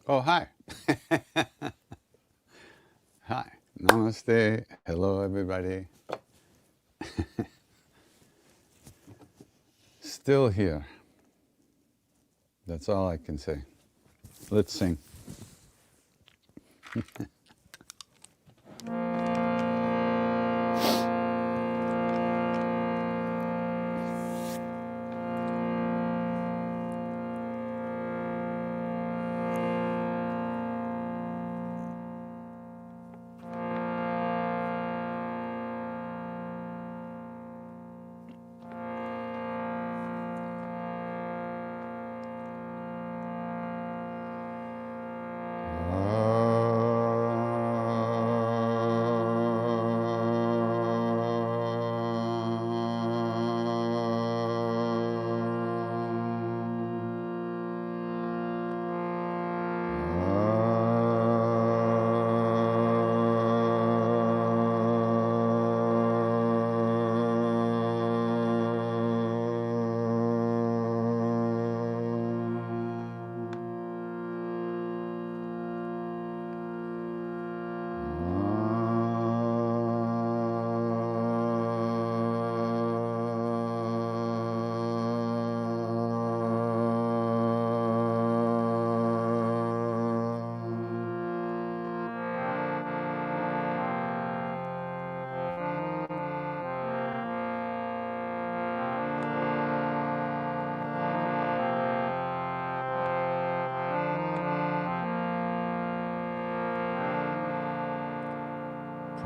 Oh, hi. Hi. Namaste. Hello, everybody. Still here. That's all I can say. Let's sing.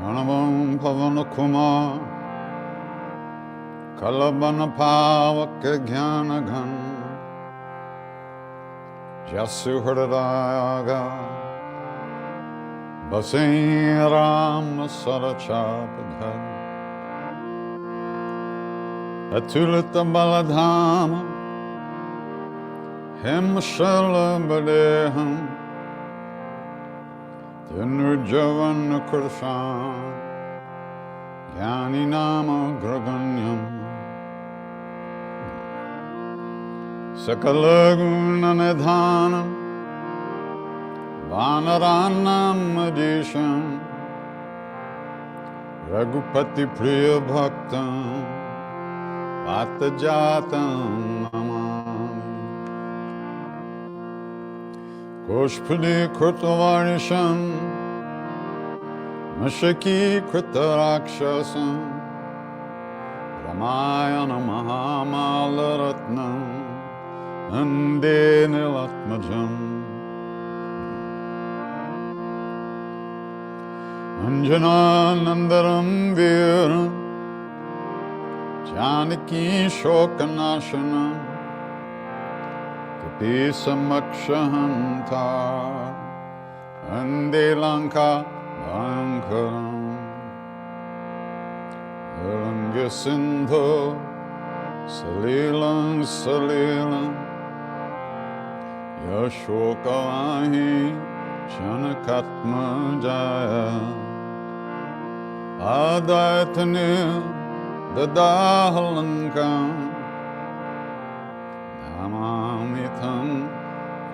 Pranavam Pavana Kumar Kalabana Pavaka Jnana Ghan Jasu Hridaya Basai Ram Sarachapadhar Atulita Baladhama Hemshala Badeham Nurjavan Krishna Yani Nama Graganyam Sakalaguna Nidhanam Vanaranam Magician Raghupati Priya Bhaktam Vatajatam Namami Koshpudi Krutavarisham Mashaki Kritarakshasam Ramayana Mahamalaratnam Ande Nilatmajam Anjananandaram Viram Janaki Shokanashanam Samakshahantar Ande Lanka Ankaram Ranga Sindhu Salilam Salilam Yashokavahi Chanakatma Jaya Adaitani Dadahalankam Namamitam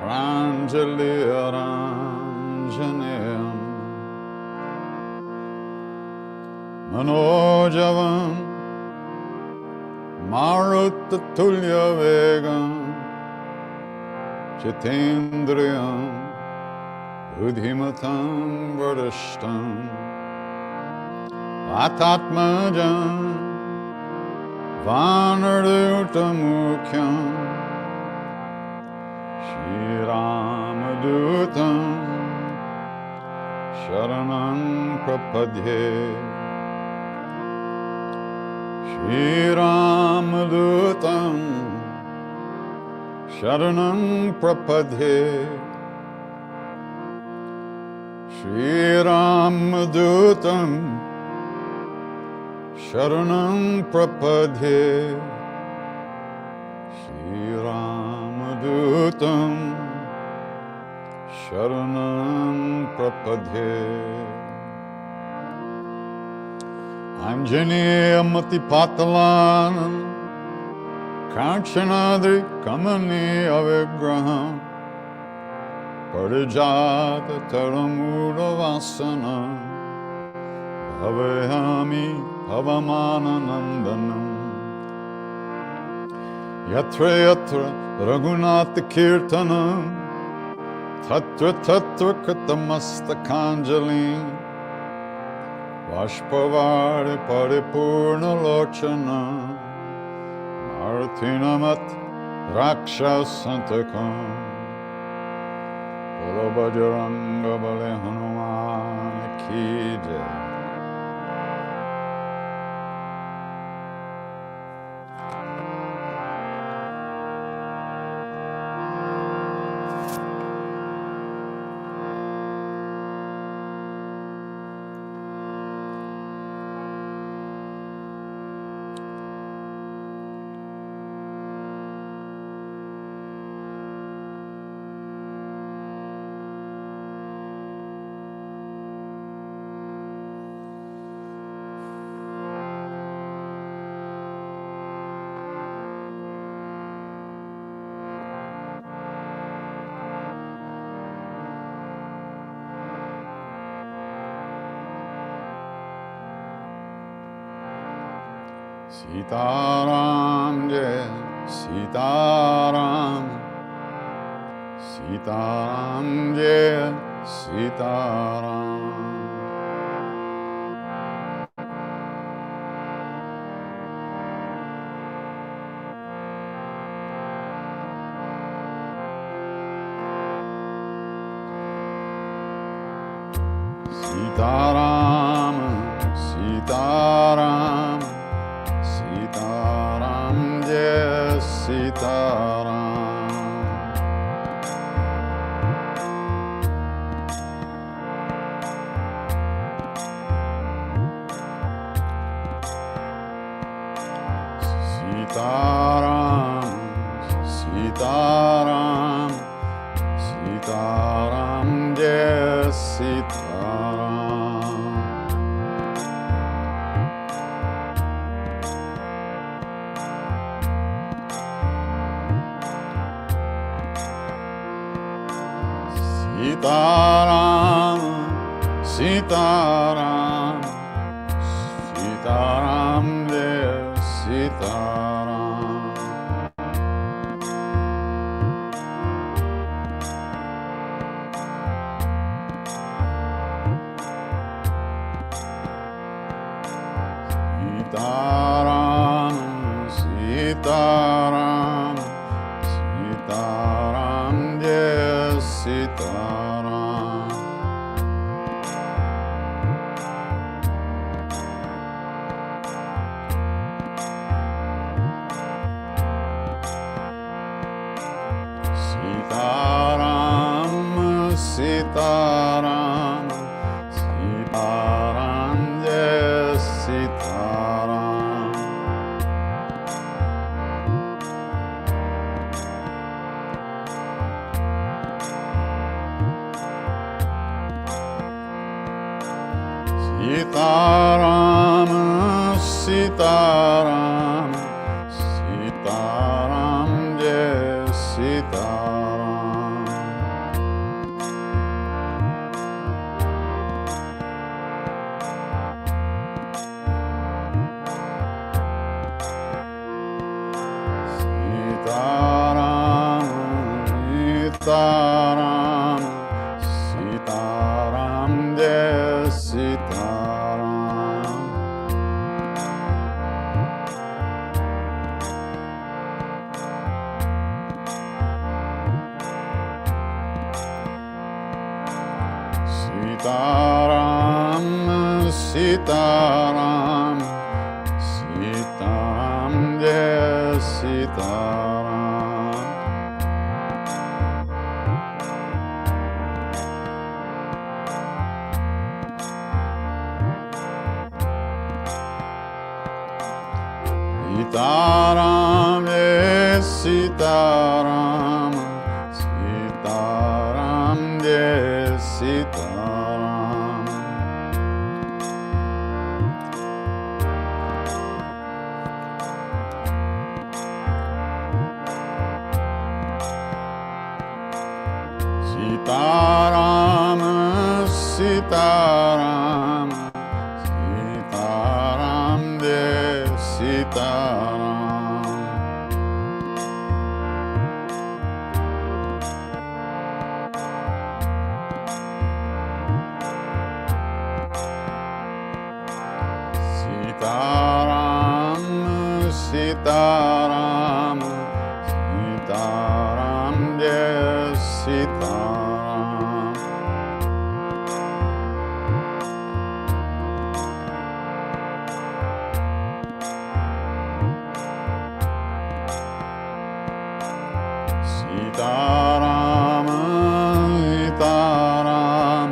Pranjali Aranjaneyam Manojavam Maruttatulya Vegam Chitendriyam Udhimatam Vadashtam Vatatmajam Vanardutamukhyam Shiramadutam Sharanam Prapadhe Shiramadutam Sharanam Prapadhe Shri Ram Dutam Sharanam Prapadhe Shri Ram Dutam Sharanam Prapadhe Anjaneya Matipatalan Kanchanadri Kamani Avigraham Parijata Taramura Vasana Bhavayami Pavamana Nandanam Yatra Yatra Raghunatha Kirtanam Tatra Tatra Katamastakanjali Vashpavari Paripurna Lochana Martinamat Rakshasantakam Bolo Bajranga Bale Hanuman Ki Jai. Sitaram Jai Sitaram Sitaram Jai Sitaram Sitaram Sitaram Sitaram Jai Sitaram Sitaram Sitaram Sitaram Jai Sitaram Sitaram, Sitaram, Sitaram Jai Sitaram. Sitaram, Sitaram, Sitaram Jai Sitaram. Sitaram, Sitaram, Sitaram Jai Sitaram. Sitaram, Sitaram, Sitaram Jai Sitaram. Sitaram, Sitaram, Sitaram Jai Sitaram. Sitaram, Sitaram, Sitaram Jai Sitaram. Sitaram, yes, Sitaram, Sitaram, yes, Sitaram. Sitaram, Sitaram, Sitaram, yes, Sitaram. Sitaram, Sitaram, Sitaram, yes, Sitaram. Sitaram, Sitaram,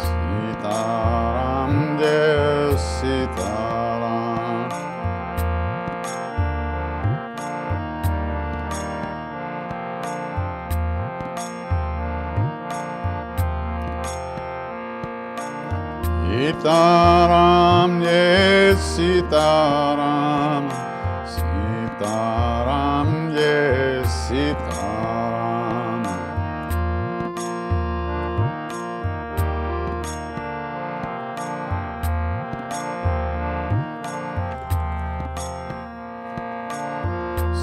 Sitaram, yes, Sitaram. Sitaram, yes, Sitaram, Sitaram, yes, Sitaram.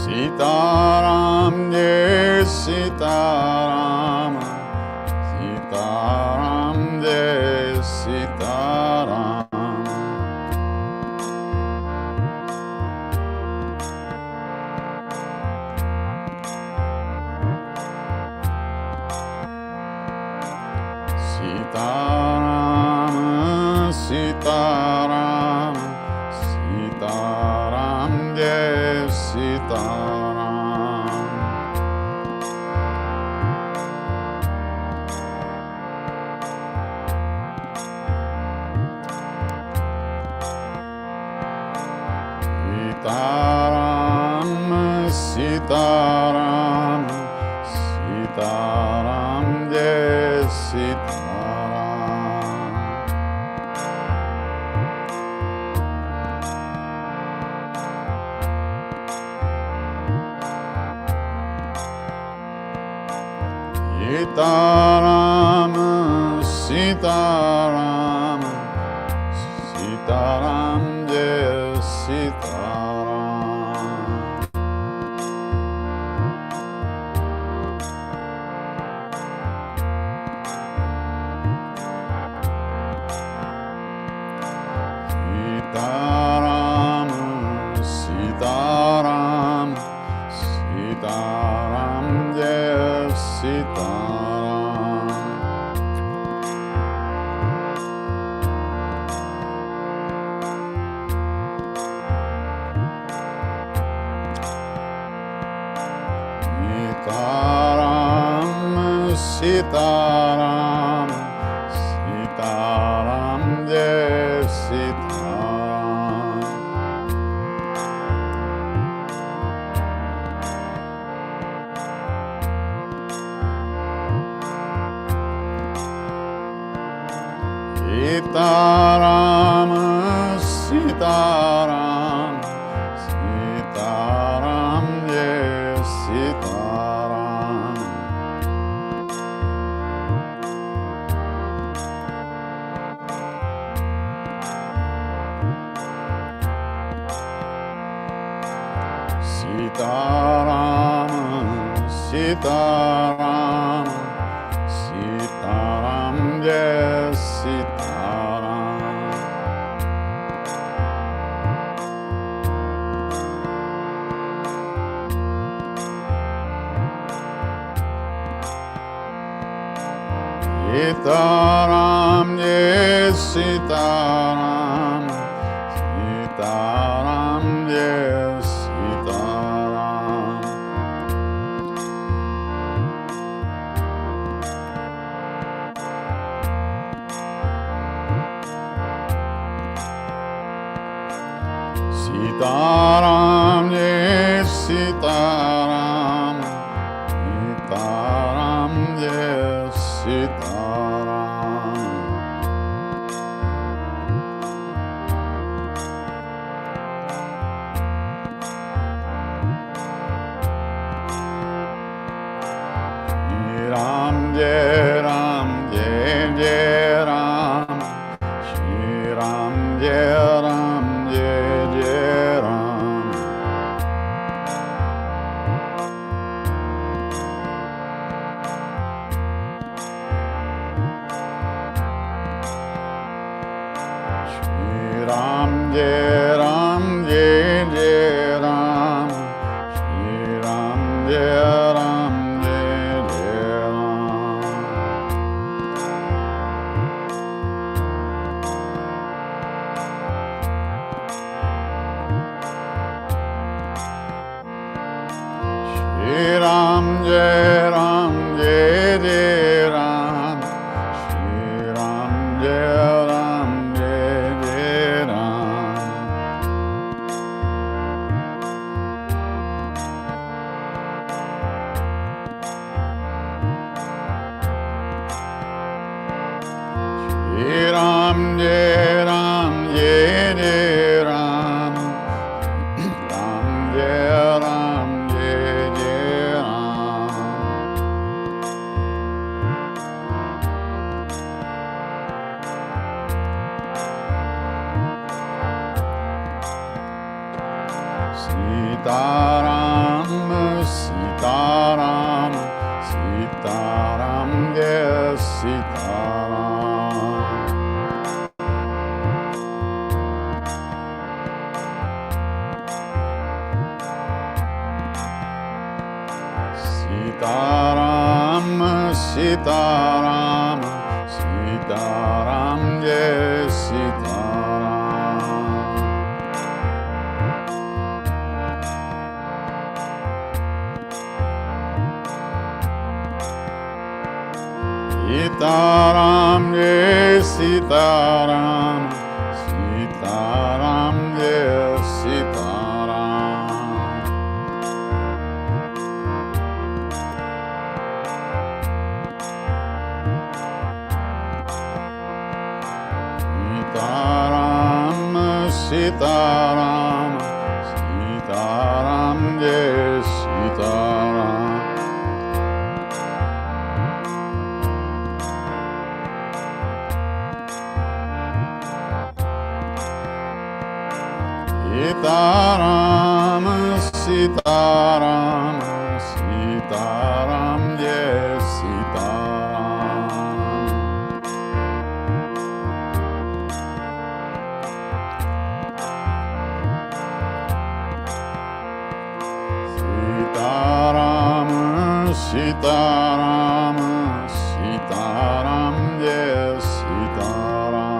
Sitaram, yes, Sitaram, Sitaram, yes, Sitaram. Sitaram, Sitaram, Sitaram, yes, Sitaram. Sitaram, Sitaram, Sitaram, yes, Sitaram. Sitaram, Sitaram, Sitaram, yes, Sitaram. Sitaram, Sitaram, Sitaram, yes, Sitaram. Sitaram, Sitaram, yes, Sitaram. Sitaram, Sitaram, Sitaram, yes, Sitaram. Sitaram, Sitaram, Sitaram, yes, Sitaram. Sitaram, yes, Sitaram, Sitaram, yes, Sitaram. Sitaram, Jai Ram, Jai Jai Ram, Shri Ram, Jai Ram, Jai Jai Ram. Shri Ram, Jai Ram, Jai Jai Ram, Shri Ram, Jai Ram, Jai Jai Ram. Shri Ram, Jai Ram, Jai Jai Ram, Shri Ram, Jai Ram, Jai Jai Ram. Shri Ram, Jai Ram, Jai Jai Ram, Ram, Jai Ram, Jai Jai Ram. Sitaram, Sitaram, Sitaram, Jai Sitaram. Sitaram, Sitaram, Sitaram, Jai Sitaram. Sitaram, Jai Sitaram, Sitaram, Jai Sitaram. Sitaram, Sitaram, Sitaram, Jai Sitaram. Sitaram, Sitaram, Sitaram, Jai Sitaram. Sitaram, Sitaram, Sitaram, Jai Sitaram.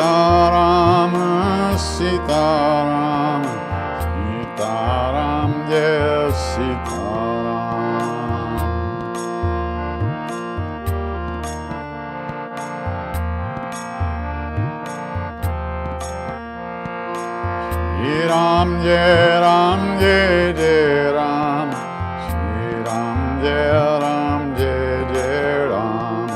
Sitaram, Sitaram, Sitaram, Jai Sitaram. Shri Ram, Jai Ram, Jai Jai Ram, Shri Ram, Jai Ram, Jai Jai Ram.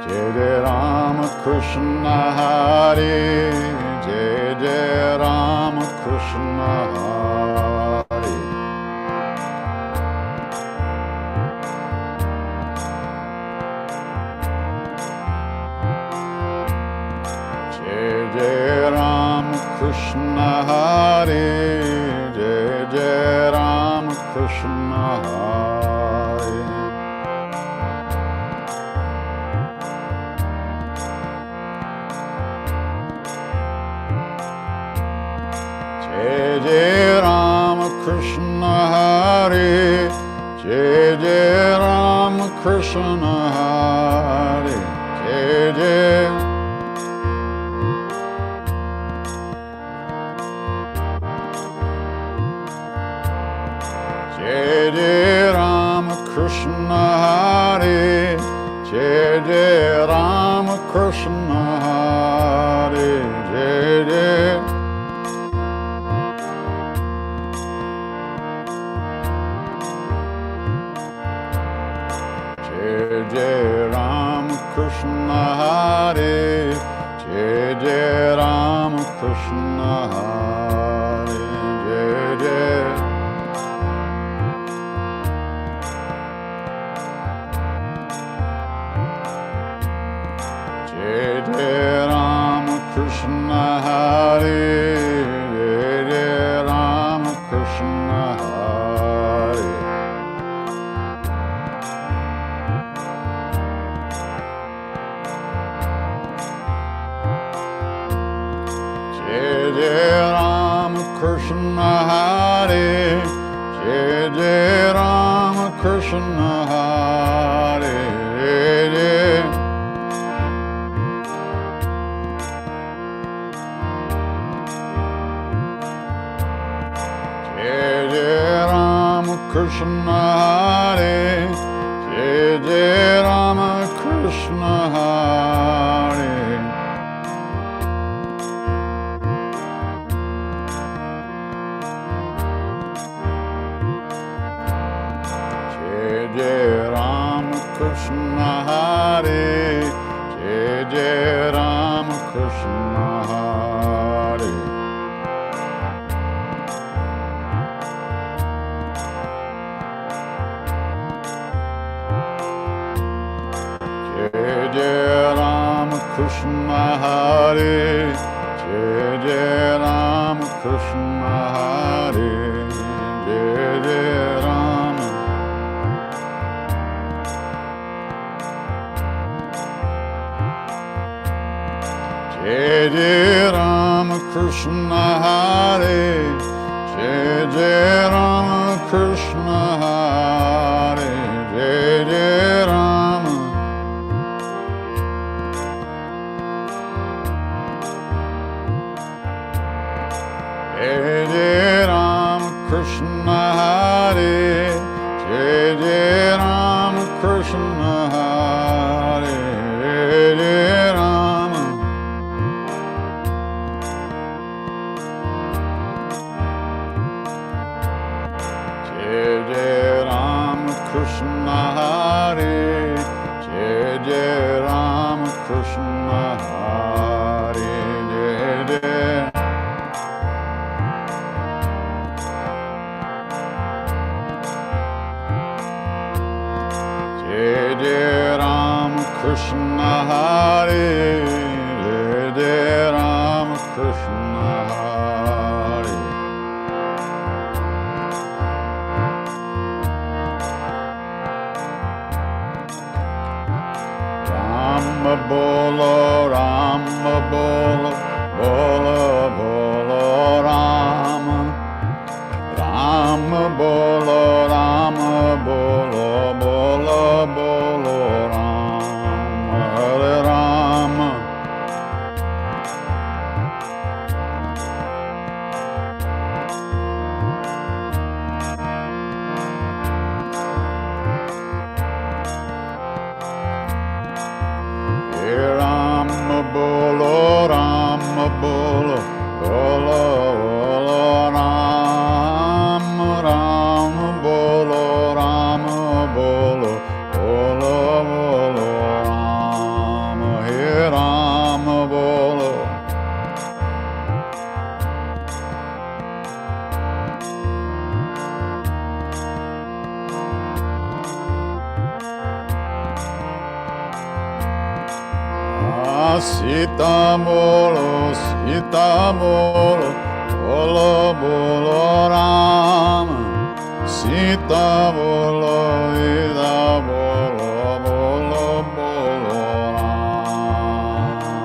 Jai Jai Ram, Krishna Hare, Jai Jai Ram, Krishna Hare. Jai Jai Ram, Krishna Hare, Jai Jai Ram, Krishna Hare. Jai Jai Ram, Krishna Hare, Jai Jai Ram, Krishna Hare. Jai Jai. Jai Jai Ram, Krishna Hare, Jai Jai Ram, Krishna Hare. Jai Jai. Krishna Hare Jai Jai Jai Rama Krishna Hare Jai Rama Krishna Hare Jai Jai Rama Krishna Hare Jai Jai Rama Krishna Hare Jai Jai Rama Krishna Hare Jai Jai Rama Krishna Hare Jai Jai Rama Krishna Hare Jai Jai Rama Krishna Hare Jai Jai Rama Krishna Hare Jai Jai Rama Krishna Hare Jai Jai Rama Jai Jai Rama Krishna Hare Jai Jai Rama Krishna Hare Jai Jai Rama Jai Jai Rama Krishna Hare Jai Jai Rama Krishna Hare Jai Jai Rama Jai Jai Rama Krishna Hare Jai Jai Rama Krishna Hare Jai Jai Jai Jai Rama Krishna Hare Jai Jai Rama Krishna Hare Rama Bolo Rama Bolo Bolo Bolo Rama Rama Bolo Rama Bolo Bolo Bolo Rama Hare Rama Hey Rama Bolo Rama Bolo Bolo Bolo Rama Rama Bolo Rama Bolo Bolo Bolo Rama Hey Rama Bolo Sita Bolo Sita Bolo Bolo Bolo Rama Sita Bolo Ida Bolo Bolo Bolo Rama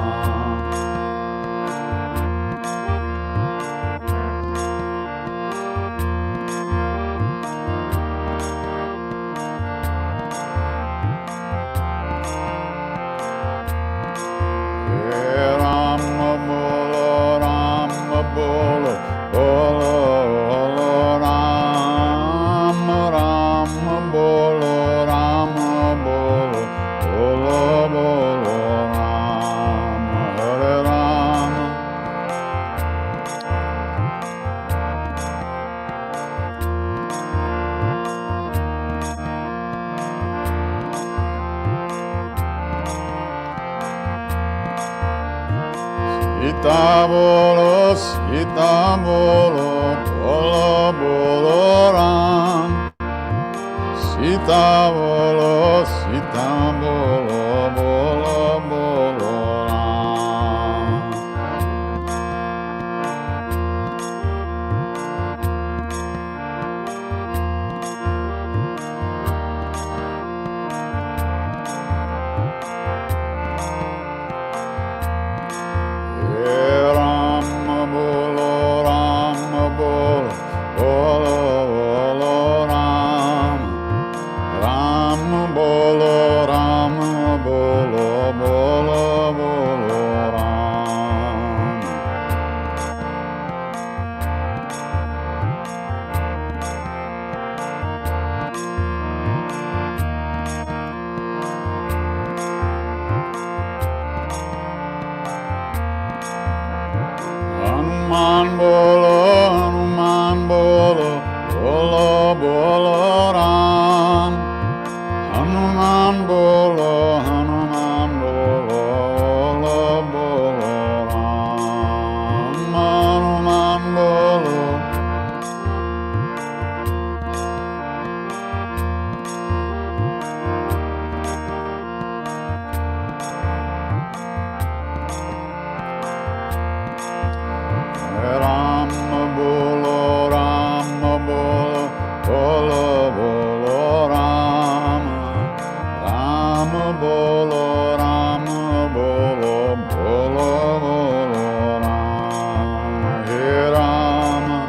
Hey Rama Bolo Rama Bolo Bolo Bolo Rama Rama Bolo Rama Bolo Bolo Bolo Rama Hare Rama Sita Bolo bolo, bolo, bolo Ram. Sita bolo, Sita bolo, bolo, bolo Ram. Hanuman bolo, Hanuman bolo, bolo, bolo Ram. Hanuman bolo, Hanuman bolo, bolo, bolo Ram. Hanuman bolo. Rama bolo, Rama bolo, bolo, bolo Rama. Rama bolo, Rama bolo, bolo, bolo Rama. He Rama.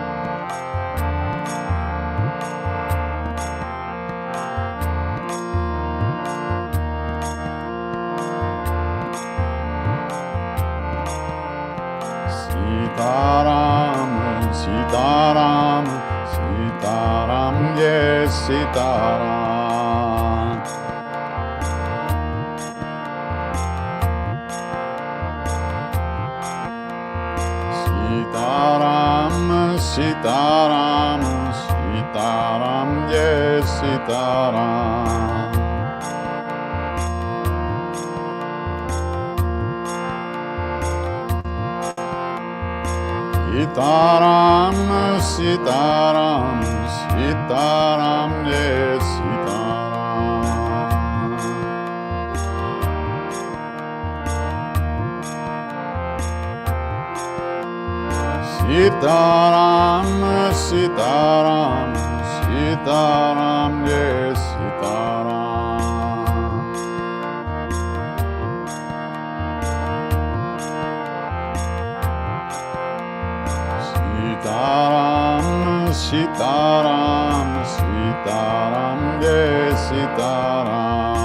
Sitaram, Sitaram, Sitaram, yes, Sitaram. Sitaram, Sitaram, Sitaram, yes, Sitaram. Sitaram, Sitaram, Sitaram, yes, Sitaram. Sitaram, Sitaram, Sitaram, yes, Sitaram. Sitaram, Sitaram, Sitaram, yes, Sitaram. Sitaram, Sitaram, Sitaram, yes, Sitaram.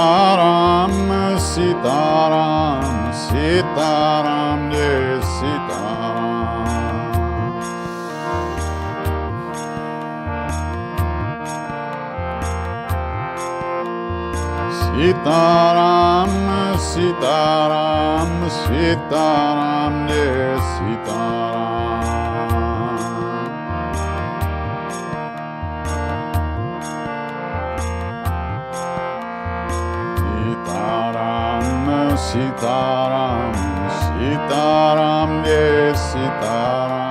Sitaram, Sitaram, Sitaram, yes, Sitaram. Sitaram, Sitaram, yes, Sitaram.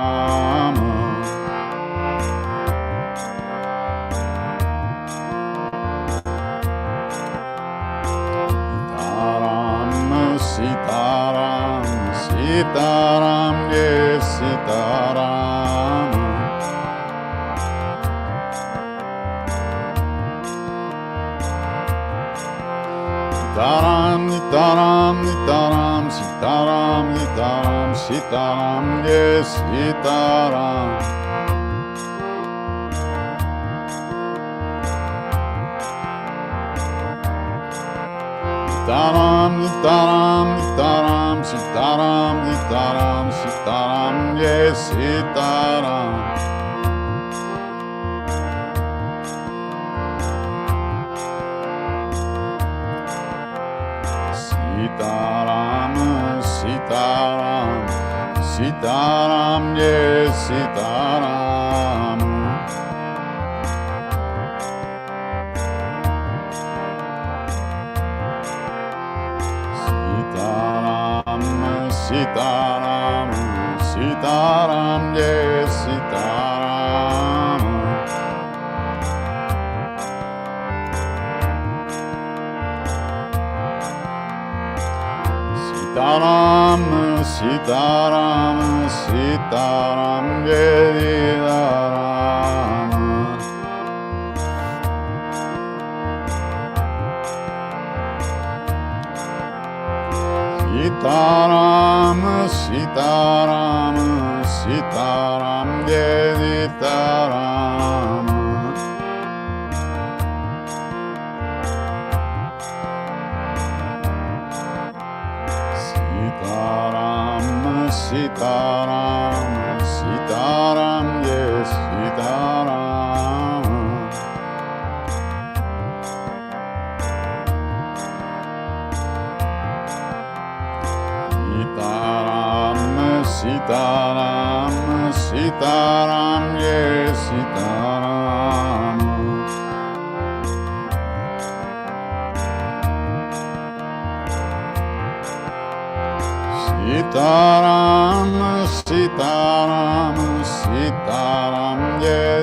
Sitaram, Sitaram, yes, Sitaram. Sitaram, Sitaram, Sitaram, Sitaram, Sitaram, Sitaram, yes, Sitaram. Sitaram, Sitaram, Sitaram, Sitaram, Sitaram, Sitaram, yes, Sitaram. Sitaram, Sitaram, Sitaram, yes, Sitaram. Sitaram, Sitaram, Jai Sitaram. Sitaram, Sitaram, Sitaram, Jai Sitaram. Sitaram, Sitaram, Sitaram, Jai Sitaram. Sitaram, Sitaram, Sitaram, Jai Sitaram. Sitaram, Sitaram, Jai Sitaram. Sitaram, Sitaram, Sitaram, Jai Sitaram.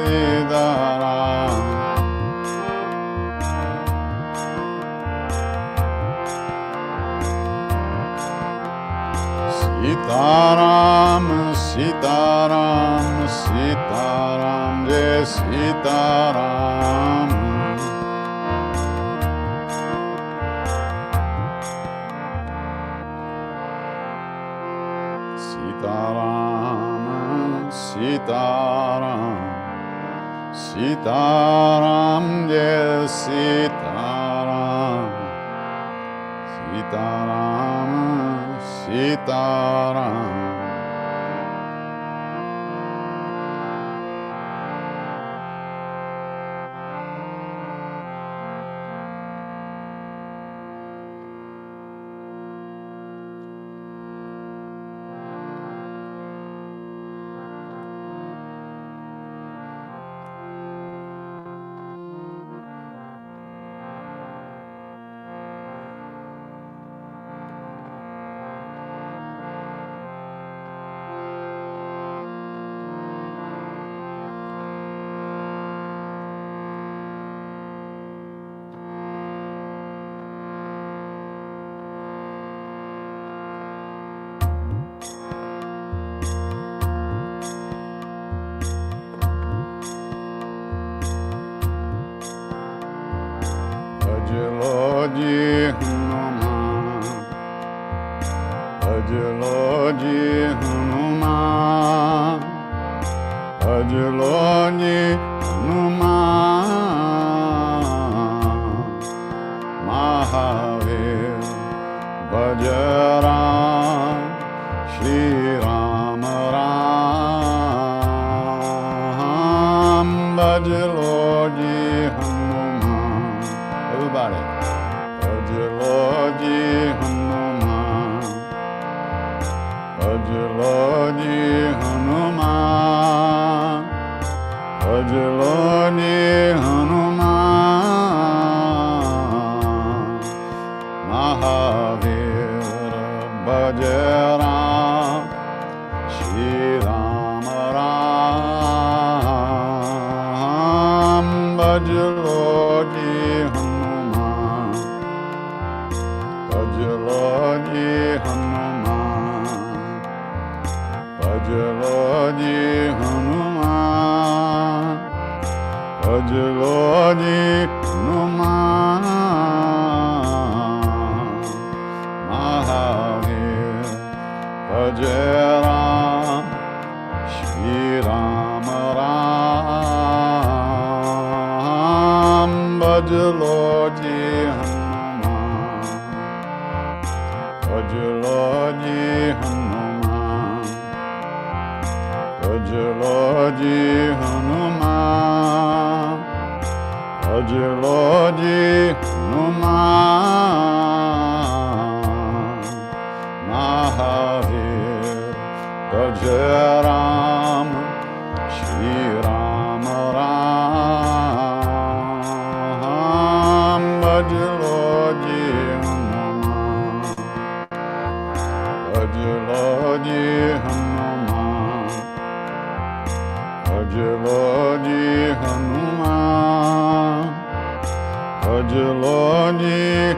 Sitaram, Sitaram, Sitaram, Jai Sitaram. Sitaram, Sitaram, Sitaram, Jai Sitaram. Sitaram, Sitaram. Bhajaloji Hanuman, Bhajaloji Hanuman, Mahavir Bhajaram, Shri Ram Ram, Bhajaloji Hanuman. Everybody. Bhajaloji Hanuman, Bhajaloji Hanuman, Bhajaloji Hanuman, Mahavir Bhajaram, Shri Ram Ram, Bhajaloji Hanuman, Bhajaloji Hanuman, Bhajaloji Hanuman, Bhajaloji Hanuman, Mahavir Bhajaram, Shri Ram Ram, Bhajaloji Hanuman, Bhajaloji Hanuman, Bhajaloji Hanuman, Bhajaloji Hanuman, Mahavir Bhajaram, Shri Ram Ram, Bhajaloji Hanuman, Bhajaloji Bhajaloji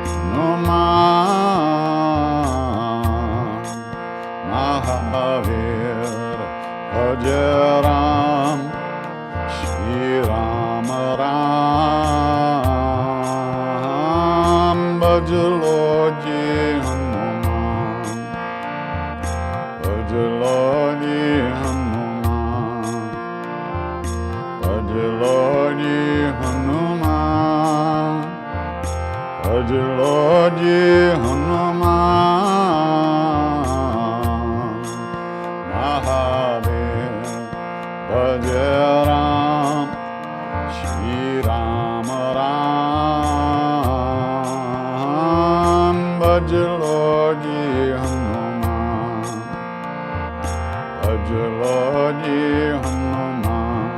Hanuman Mahavir Bhajaram Shri Ram Ram Bhajaloji Hanuman Bhajaloji Hanuman Bhajaloji Hanuman Bhajaloji Hanuman Mahavir Bhajaram Shri Ram Ram Bhajaloji Hanuman Bhajaloji Hanuman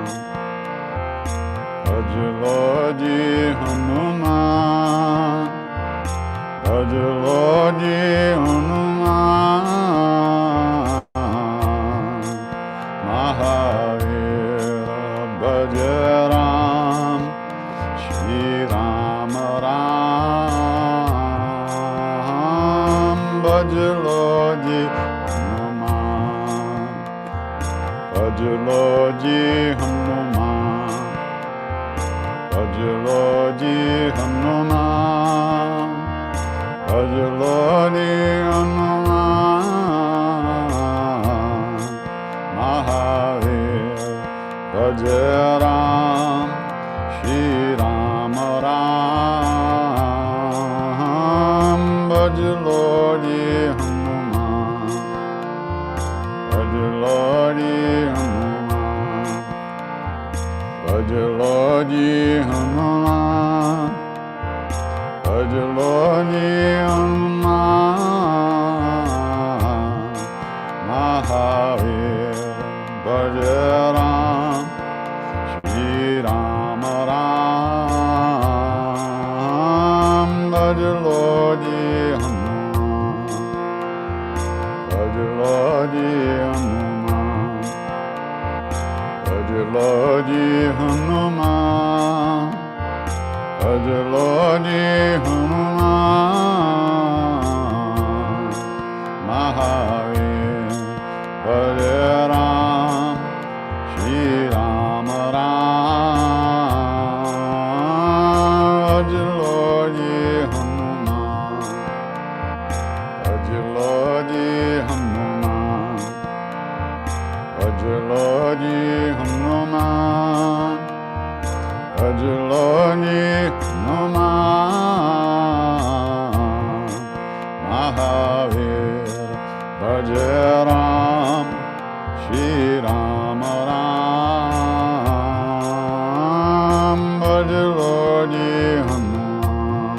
Bhajaloji Hanuman Bhajaloji Hanuman Mahavir Bhajaram Shri Ram Ram Bhajaloji Hanuman Bhajaloji Hanuman Bhajaloji Hanuman Bhajaloji Hanuman Mahavir Bhajaram Shri Ram Ram Bhajaloji Hanuman Bhajaloji Hanuman Bhajaloji Hanuman Bhajaloji Hanuman Mahavir Bhajaram Shri Ram Ram Bhajaloji Hanuman Bhajaloji Hanuman Bhajaloji Hanuman Bhajaloji Hanuman Mahavir Bhajaram Shri Ram Ram Bhajaloji Hanuman Bhajaloji Hanuman Bhajaloji Hanuman Bhajaloji Hanuman Mahavir Bhajaram Shri Ram Ram Bhajaloji Hanuman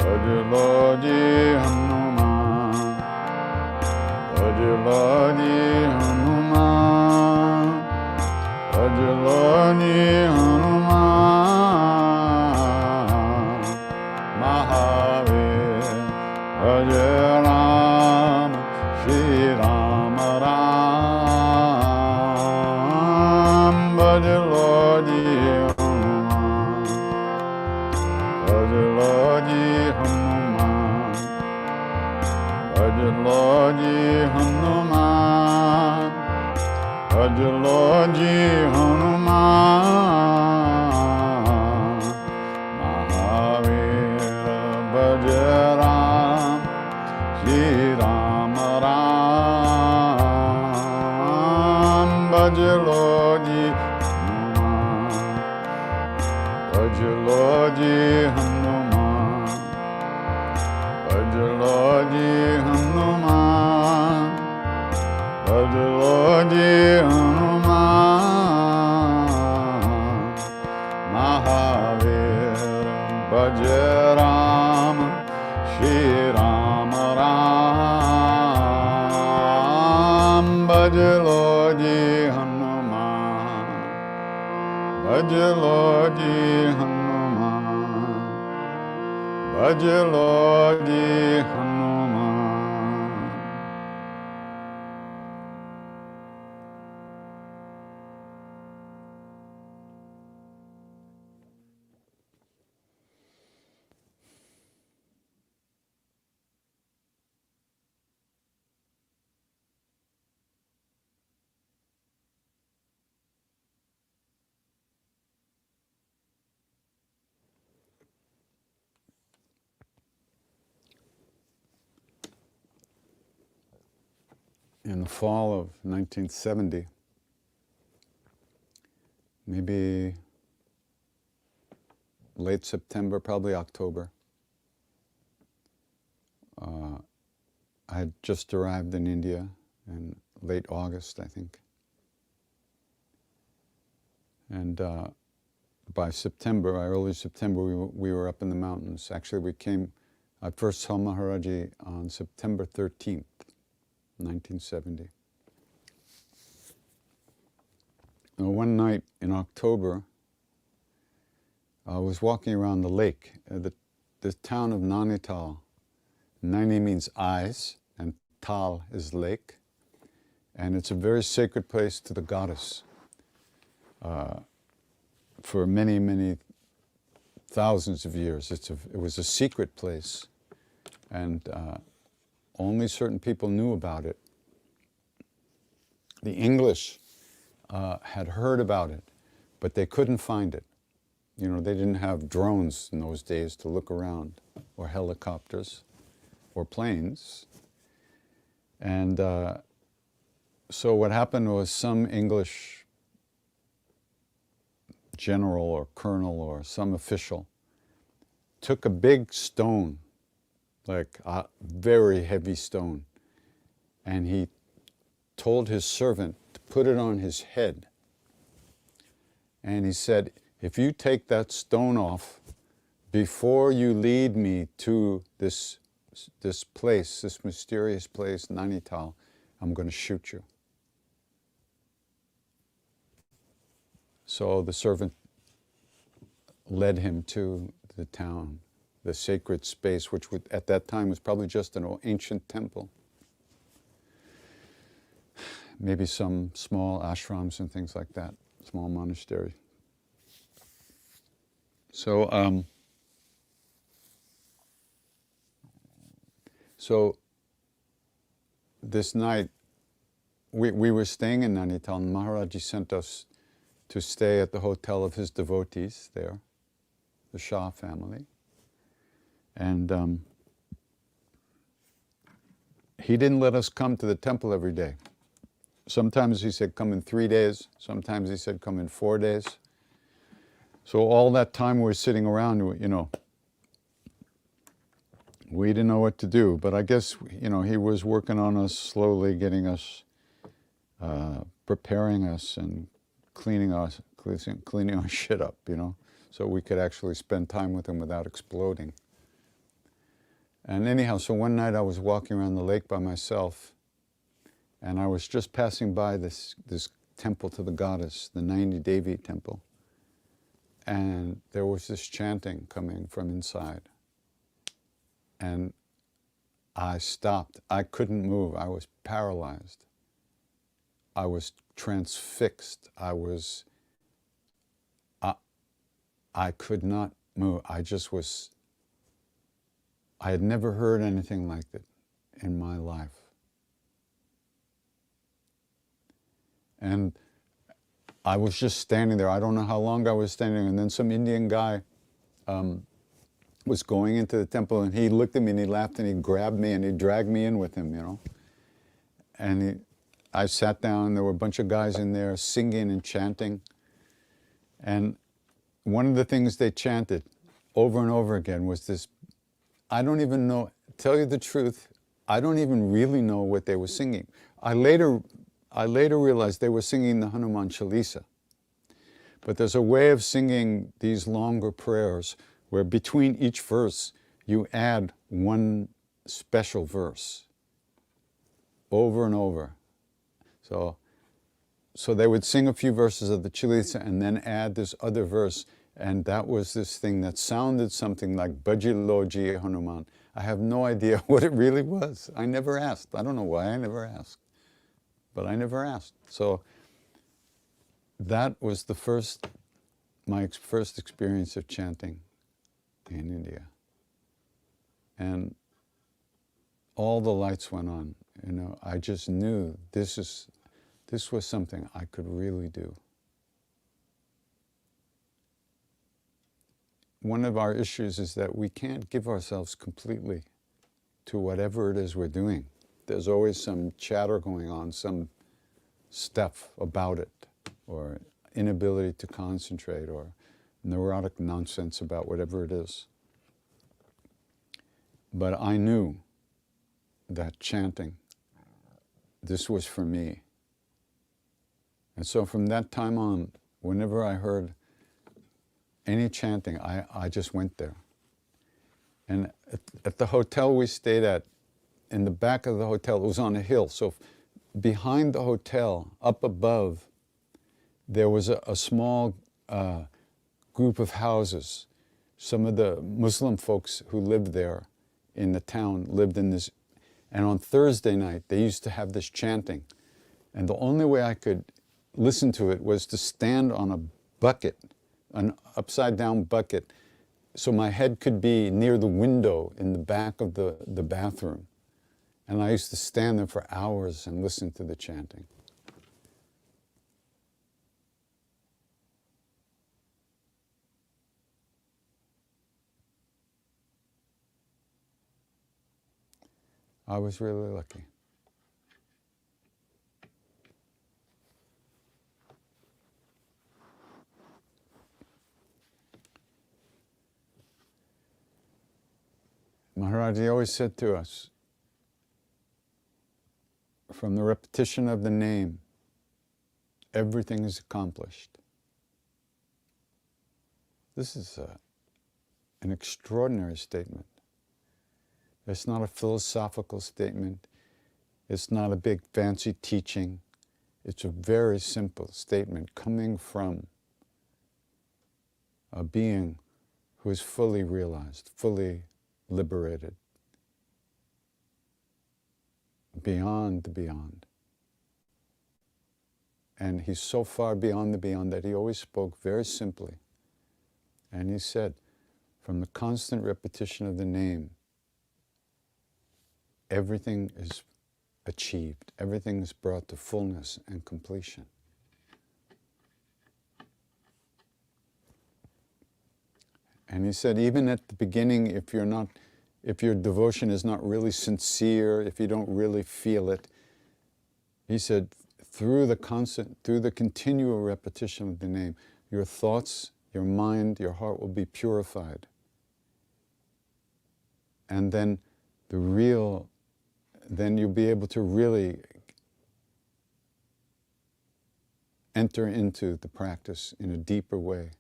Bhajaloji Hanuman Bhajaloji Hanuman Bhajaloji Hanuman Mahavir Bhajaram Shri Ram Ram Bhajaloji Hanuman Bhajaloji Hanuman Bhajaloji Hanuman Bhajaloji Hanuman Mahavir Bhajaram Shri Ram Ram Bhajaloji Hanuman Bhajaloji Hanuman Bhajaloji Hanuman Bhajaloji Hanuman Mahavir Bhajaram Shri Ram Ram Bhajaloji Hanuman Bhajaloji Hanuman Bhajaloji Hanuman in the fall of 1970, maybe late September, probably October. I had just arrived in India in late August, I think. And by September, by early September, we were up in the mountains. Actually, I first saw Maharaji on September 13th, 1970. Now, one night in October, I was walking around the lake, the town of Nainital. Naini means eyes, and Tal is lake. And it's a very sacred place to the goddess. For many, many thousands of years. It was a secret place, and only certain people knew about it. The English had heard about it, but they couldn't find it. You know, they didn't have drones in those days to look around, or helicopters, or planes. And so what happened was some English general or colonel or some official took a big stone, like a very heavy stone, and he told his servant to put it on his head. And he said, if you take that stone off before you lead me to this place, this mysterious place, Nainital, I'm going to shoot you. So the servant led him to the town, the sacred space, which at that time was probably just an ancient temple. Maybe some small ashrams and things like that, small monastery. So, this night, we were staying in Nainital, and Maharaji sent us to stay at the hotel of his devotees there, the Shah family. And he didn't let us come to the temple every day. Sometimes he said, come in 3 days. Sometimes he said, come in 4 days. So all that time we were sitting around, you know, we didn't know what to do. But I guess, you know, he was working on us slowly, getting us, preparing us and cleaning our shit up, you know, so we could actually spend time with him without exploding. And anyhow, so one night I was walking around the lake by myself, and I was just passing by this temple to the goddess, the Naini Devi temple. And there was this chanting coming from inside. And I stopped. I couldn't move. I was paralyzed. I was transfixed. I could not move. I had never heard anything like it in my life. And I was just standing there. I don't know how long I was standing, and then some Indian guy was going into the temple, and he looked at me and he laughed and he grabbed me and he dragged me in with him, you know. And I sat down, and there were a bunch of guys in there singing and chanting. And one of the things they chanted over and over again was this, I don't even know, tell you the truth, I don't even really know what they were singing. I later realized they were singing the Hanuman Chalisa. But there's a way of singing these longer prayers where between each verse you add one special verse over and over. So they would sing a few verses of the Chalisa and then add this other verse, and that was this thing that sounded something like Bhajiloji Hanuman. I have no idea what it really was. I never asked. I don't know why I never asked. But I never asked. So that was my first experience of chanting in India. And all the lights went on. You know, I just knew this was something I could really do. One of our issues is that we can't give ourselves completely to whatever it is we're doing. there's always some chatter going on, some stuff about it, or inability to concentrate, or neurotic nonsense about whatever it is. But I knew that chanting, this was for me. And so from that time on, whenever I heard any chanting, I just went there. And at the hotel we stayed at, in the back of the hotel, it was on a hill. So behind the hotel, up above, there was a small group of houses. Some of the Muslim folks who lived there in the town lived in this. And on Thursday night, they used to have this chanting. And the only way I could listen to it was to stand on a bucket, an upside down bucket, so my head could be near the window in the back of the bathroom. And I used to stand there for hours and listen to the chanting. I was really lucky. Maharaji always said to us, from the repetition of the name, everything is accomplished. This is an extraordinary statement. It's not a philosophical statement. It's not a big fancy teaching. It's a very simple statement coming from a being who is fully realized, fully liberated, beyond the beyond. And he's so far beyond the beyond that he always spoke very simply. And he said, from the constant repetition of the name, everything is achieved, everything is brought to fullness and completion. And he said, even at the beginning, if your devotion is not really sincere, if you don't really feel it, he said, through the continual repetition of the name, your thoughts, your mind, your heart will be purified. And then then you'll be able to really enter into the practice in a deeper way.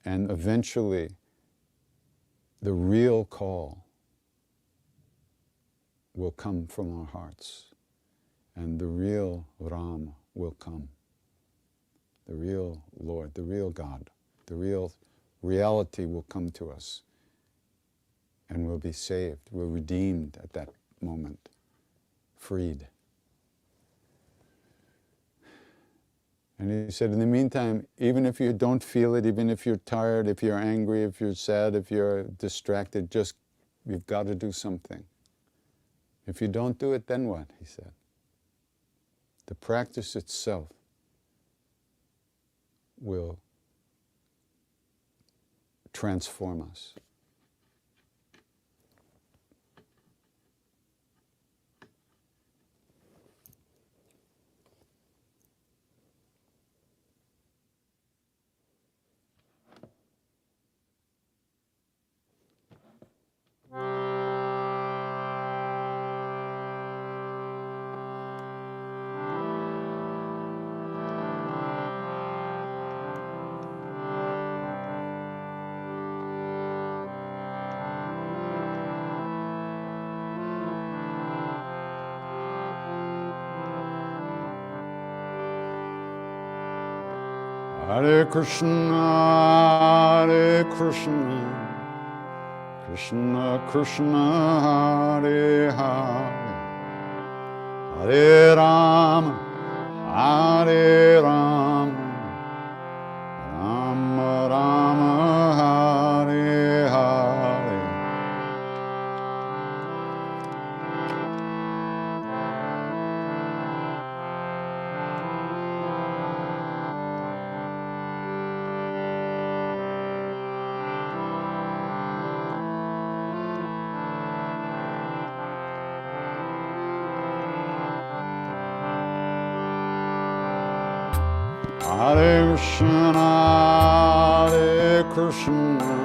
And eventually, the real call will come from our hearts. And the real Ram will come. The real Lord, the real God, the real reality will come to us. And we'll be saved, we're redeemed at that moment, freed. And he said, in the meantime, even if you don't feel it, even if you're tired, if you're angry, if you're sad, if you're distracted, you've got to do something. If you don't do it, then what? He said. The practice itself will transform us. Hare Krishna, Krishna Krishna, Hare Hare, Hare Rama, Hare Rama, Rama Rama, Hare Hare. Hare Krishna, Hare Krishna,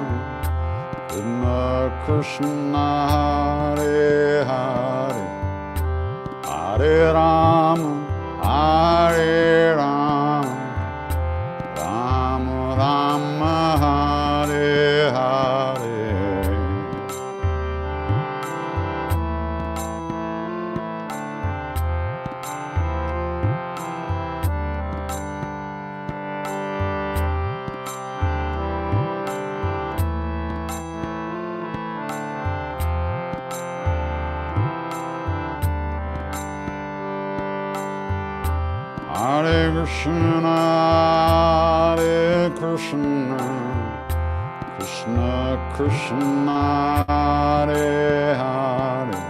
Krishna Krishna, Hare Hare, Hare Rama, Hare Rama, Rama Rama, Hare Hare. Hare Krishna, Hare Krishna, Krishna Krishna, Hare Hare,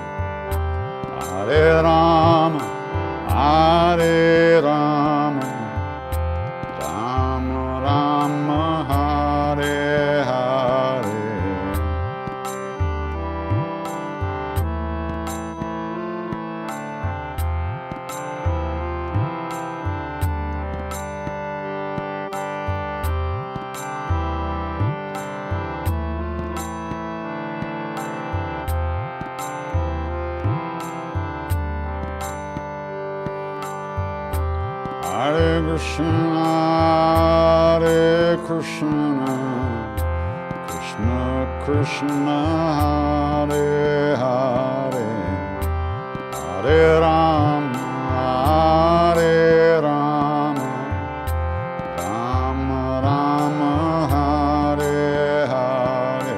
Hare Rama, Hare Rama, Rama Rama, Hare Hare. Hare Krishna, Hare Krishna, Krishna Krishna, Hare Hare, Hare Rama, Hare Rama, Rama Rama, Hare Hare.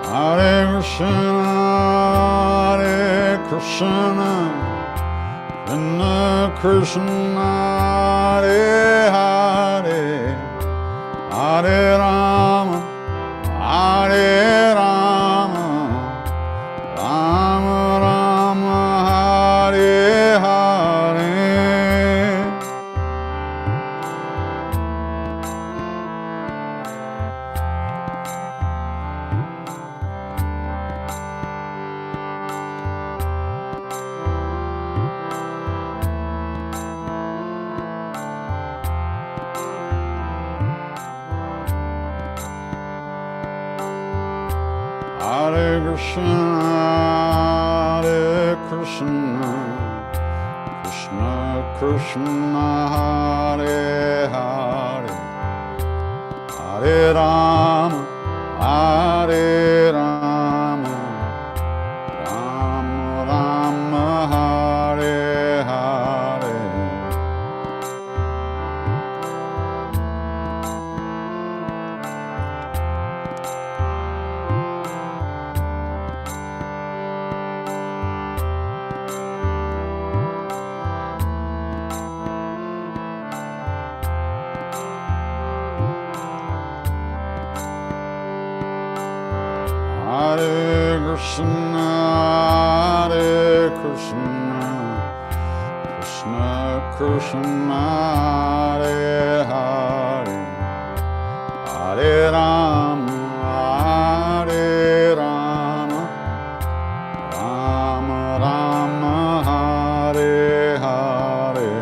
Hare Krishna, Hare Krishna, Krishna Krishna, Hare Hare, Hare Rama, Hare Rama, Rama Rama, Hare Hare. Hare Krishna, Hare Krishna, Krishna Krishna, Hare Hare, Hare Rama, Hare Rama, Rama Rama, Hare Hare. Hare Krishna, Hare Krishna, Krishna Krishna, Hare Hare, Hare Rama, Hare Rama, Rama Rama, Hare Hare.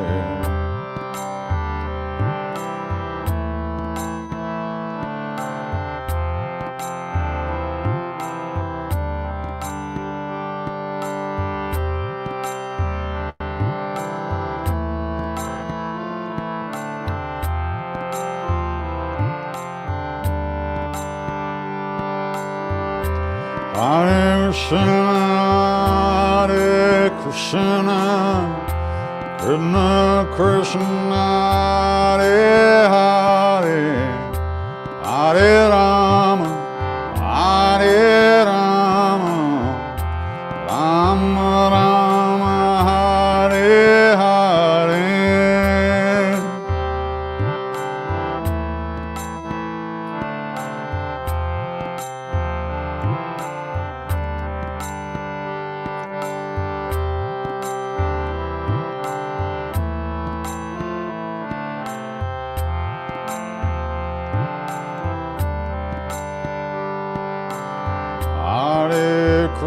Hare Krishna, Hare Krishna, Krishna Krishna, Hare Hare, Hare Rama, Hare Rama, Rama Rama, Hare Hare.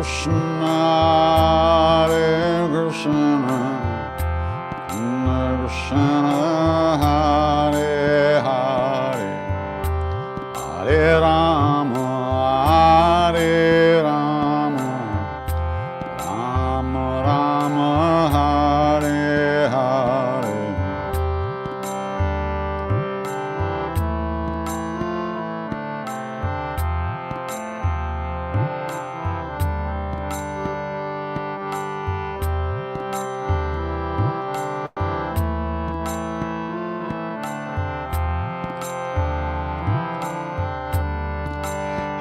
Krishna, Hare Krishna, Krishna Hare Hare, Hare Rama, Hare Rama, Rama Rama, Hare Hare.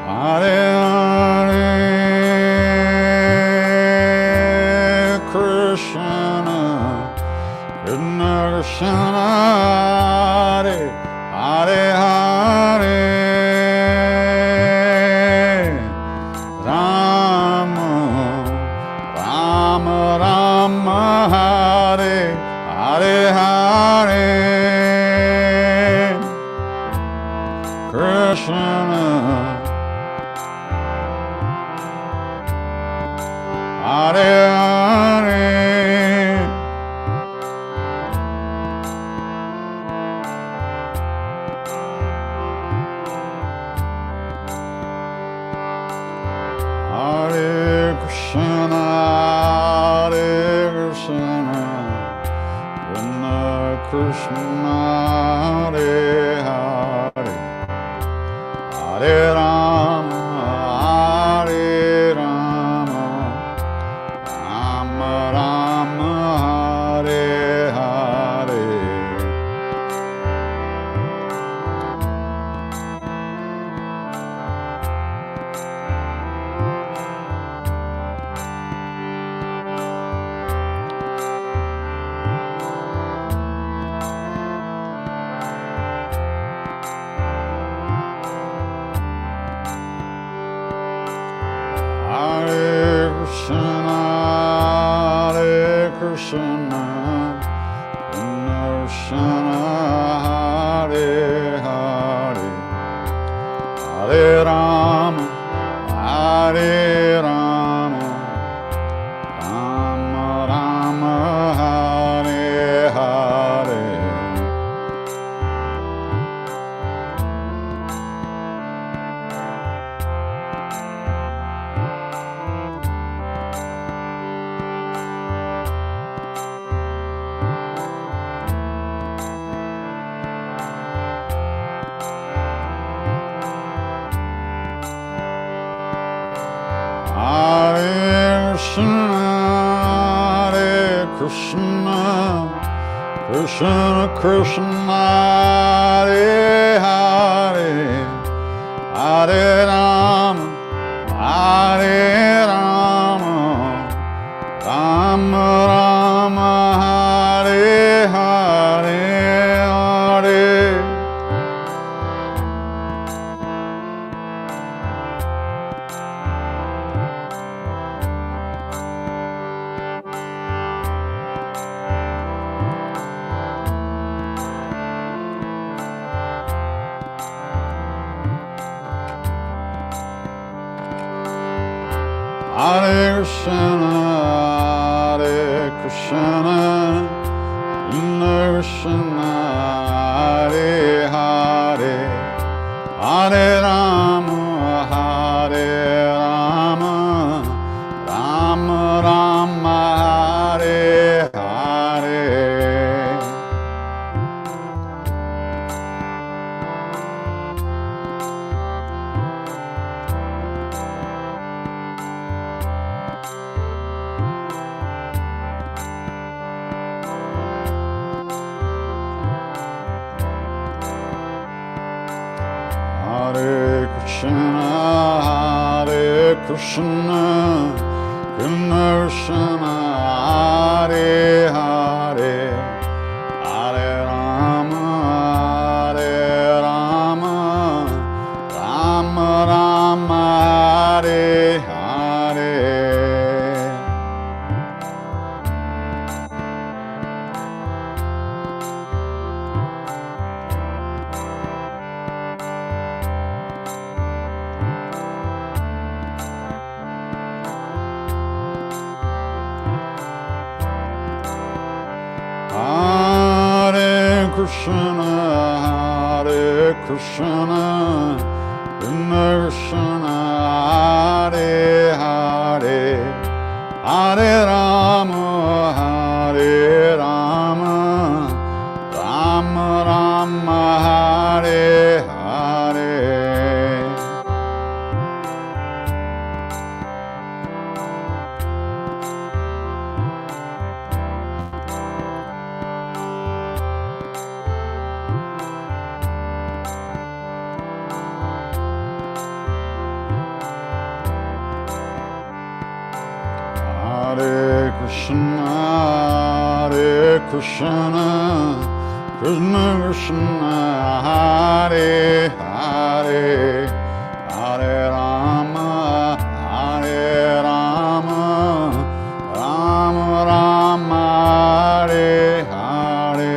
Hare Hare Krishna, Krishna Krishna, Hare Hare Hare, Rama Rama Rama, Hare Hare Hare, Krishna Hare Hare, Hare Krishna, Hare Krishna, Krishna Krishna, Hare Hare, Hare Rama, Hare Rama, Rama Rama, Hare Hare. Hare Krishna, Hare Krishna, Krishna Hare Hare, Hare Rama, Hare Rama, Rama Rama, Hare Hare. Hare Krishna, Krishna Krishna, Hare Hare, Hare Rama, Hare Rama, Rama Rama, Hare Hare, Hare. Hare Krishna, Hare Krishna, Krishna Krishna, Hare Hare, Hare Rama, Hare Rama, Rama Rama, Hare Hare. Hare Krishna, Hare Krishna, Krishna Krishna, Hare Hare, Hare Rama, Hare Rama, Rama Rama, Hare Hare. Krishna, Hare Krishna, Krishna Krishna, Hare Hare, Hare Rama, Hare Rama, Rama Rama, Hare Hare. Hare Krishna, Hare Krishna, Krishna Krishna, Hare Hare, Hare Rama, Hare Rama, Rama Rama, Hare Hare.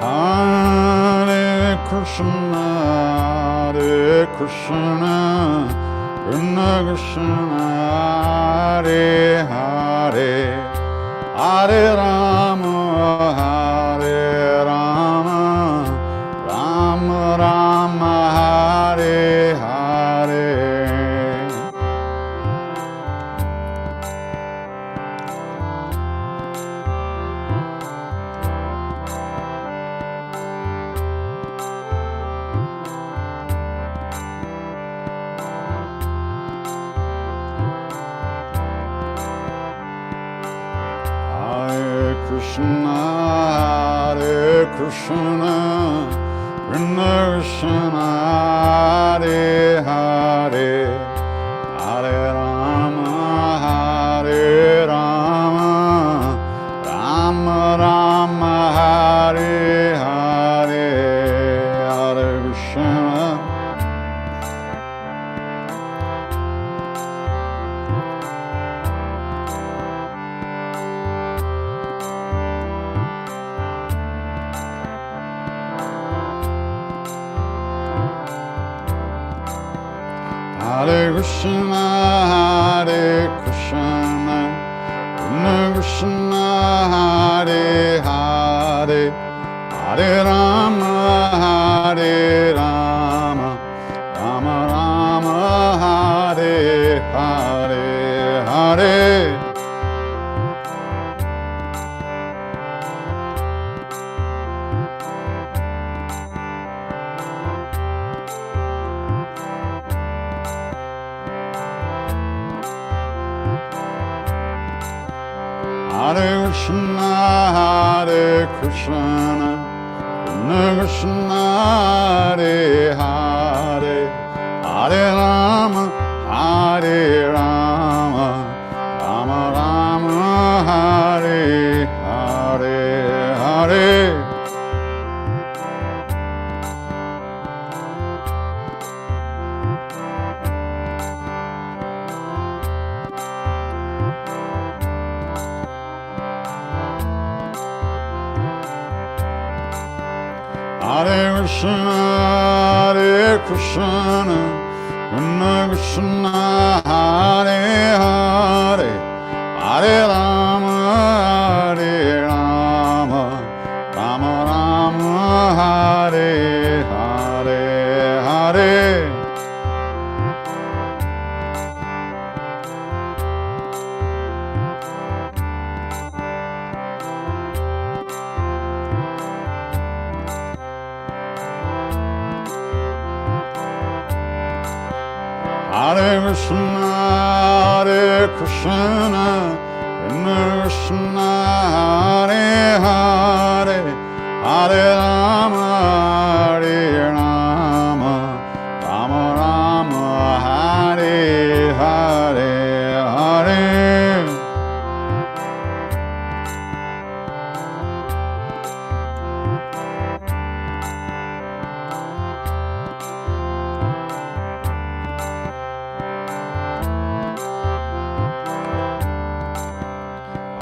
Hare Krishna, Hare Krishna, Krishna Krishna, Hare Hare, Hare Rama, Hare Rama, Rama Rama, Hare Hare. Hare Krishna, Hare Krishna, Krishna Krishna, Hare Hare, Hare Rama, Hare Rama, Rama Rama, Hare Hare, Hare Krishna. Hare Krishna, Hare Krishna, Krishna Krishna, Hare Hare, Hare Rama, Hare Rama, Rama Rama, Hare Hare, Hare. Hare Krishna, Hare Krishna, Krishna Krishna, Hare Hare, Hare Rama, Hare Rama, Rama Rama, Hare Hare, Hare. Hare Krishna, Hare Krishna, Krishna Krishna, Hare Hare, Hare Rama, Hare Rama, Rama Rama, Hare Hare, Hare. Hare Krishna, Hare Krishna, Krishna Krishna, Hare Hare, Hare Rama, Hare Rama, Rama Rama, Hare Hare, Hare.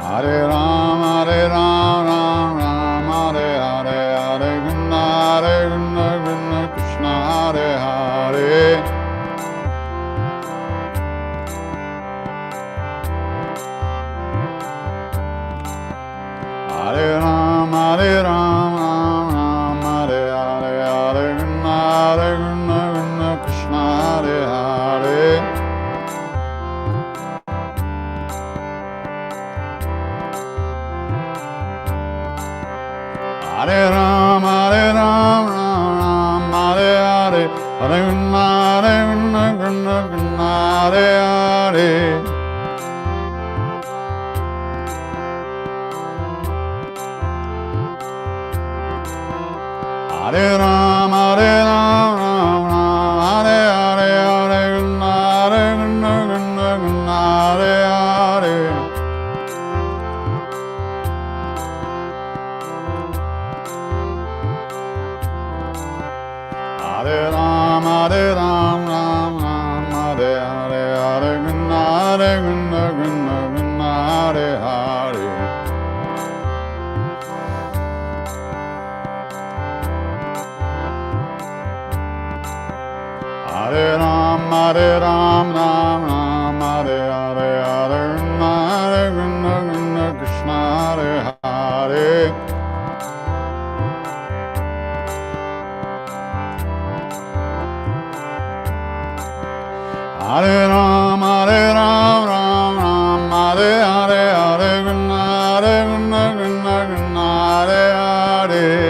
Hare Ram, Ram Ram, Hare Hare, Hare Krishna, Krishna Krishna, Hare Hare. Hare Ram, Ram Ram, Hare Hare, Hare Krishna, Krishna Krishna, Hare Hare. Hare Ram, Ram Ram, Hare Hare, Hare Krishna, Krishna Krishna, Hare Hare. Hare Ram, Ram Ram, Hare Hare, Hare Krishna, Krishna Krishna, Hare Hare. Hare Ram, Ram Ram, Hare Hare, Hare Krishna, Krishna Krishna, Hare Hare. Hare Ram, Ram Ram, Hare Hare, Hare Krishna, Krishna Krishna, Hare Hare. Hare Ram, Ram Ram, Hare Hare, Hare Krishna, Krishna Krishna, Hare Hare.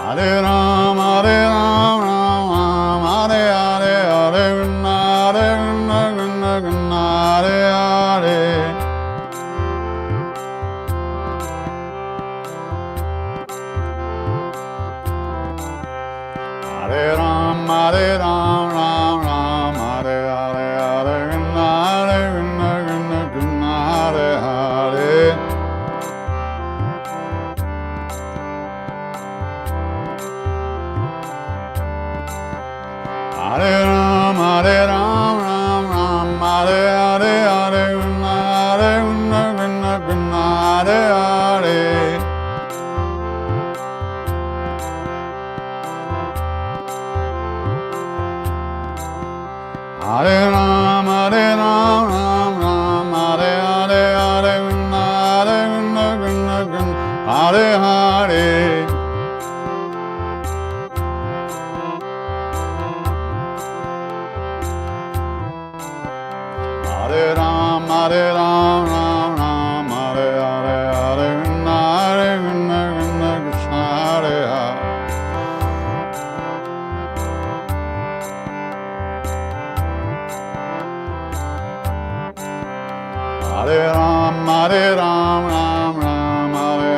Hare Ram, Ram Ram, Hare Hare, Hare Krishna, Krishna Krishna, Hare Hare. Hare Ram, Ram Ram, Hare Hare, Hare Krishna, Krishna Krishna, Hare Hare. Hare Ram, Ram Ram, Hare Hare, Hare Krishna, Krishna Krishna, Hare Hare. Hare Ram, Ram Ram, Hare Hare, Hare Krishna, Krishna Krishna, Hare Hare. Hare Ram, Ram Ram, Hare Hare, Hare Krishna, Krishna Krishna, Hare Hare. Hare Ram, Ram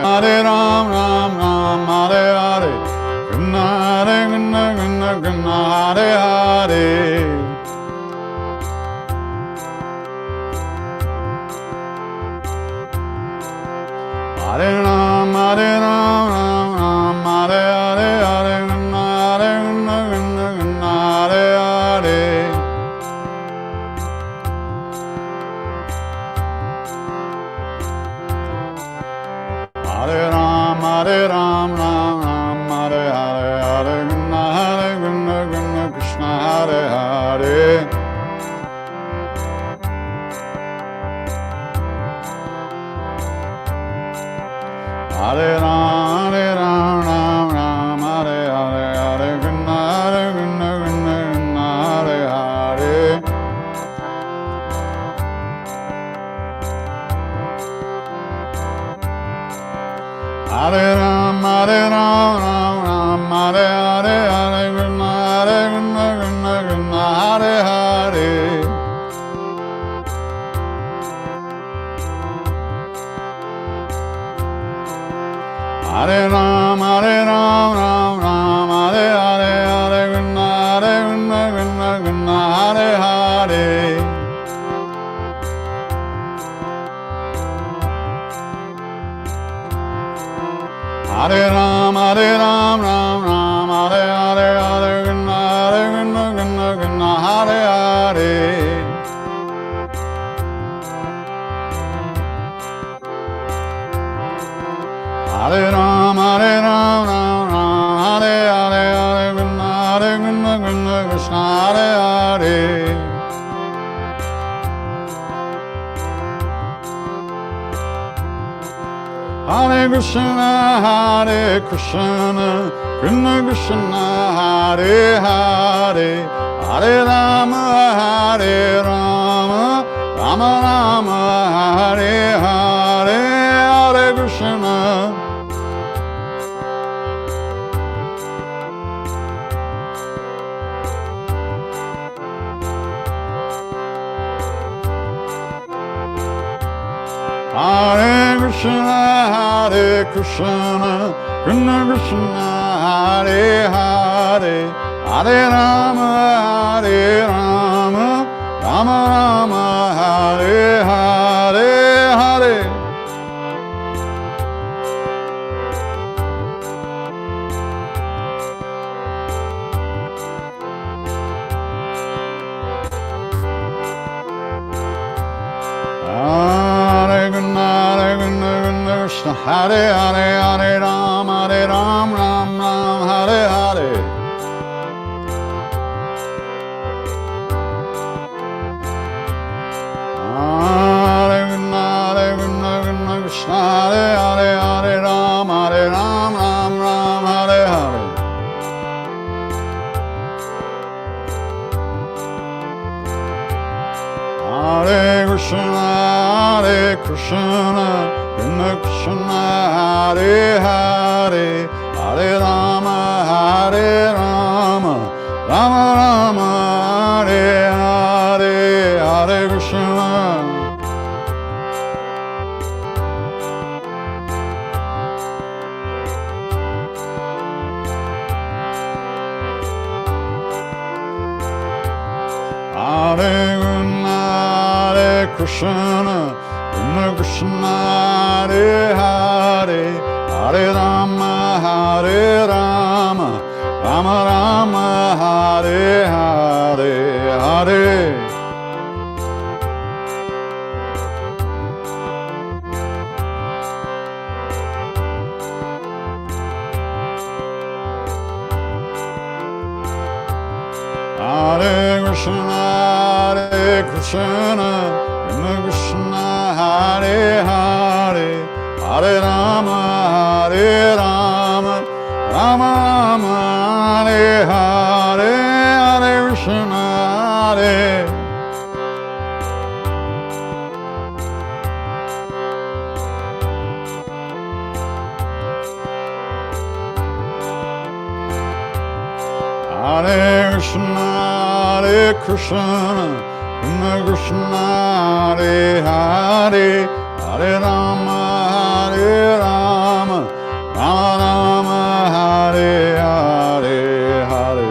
Hare Ram, Hare Hare, Krishna Krishna, Krishna Hare Hare. Hare Ram, Hare Hare, Hare Krishna, Krishna Hare Hare. Hare Ram, Hare Hare, Hare Krishna, Krishna Krishna, Hare Hare. Krishna Hare Hare Hare Krishna Krishna Krishna Hare Hare Hare Rama Hare Rama Rama Rama Hare Hare Hare Krishna Hare Krishna Krishna Krishna Hare Hare Hare Rama Hare Rama Rama Rama Hare Hare Hare Krishna Hare Hare Hare Ram Ram Ram Hare Hare Hare Krishna Hare Hare Hare Ram Ram Ram Hare Hare Hare Krishna Krishna Krishna Hare Hare Hare Rama Rama Rama Hare Hare Hare Krishna Hare Krishna Krishna Hare Hare Hare Rama Rama Rama Hare Hare Hare Hare Krishna Krishna Krishna Hare Hare Hare Rama Rama Rama Hare Hare Hare Krishna Hare Hare Krishna Krishna Krishna Hare Hare Hare Rama Rama Rama Hare Hare Hare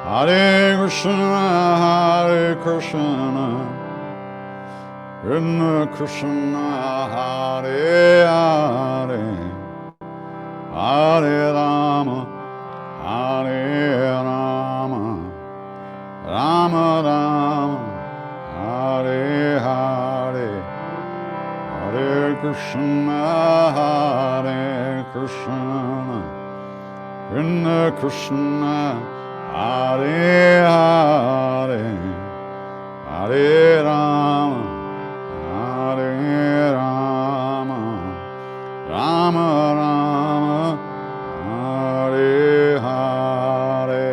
Hare Krishna Krishna Krishna Hare Hare Hare Rama Rama Rama Hare Hare Hare Krishna Krishna Krishna Hare Hare Hare Rama Rama Rama Hare Hare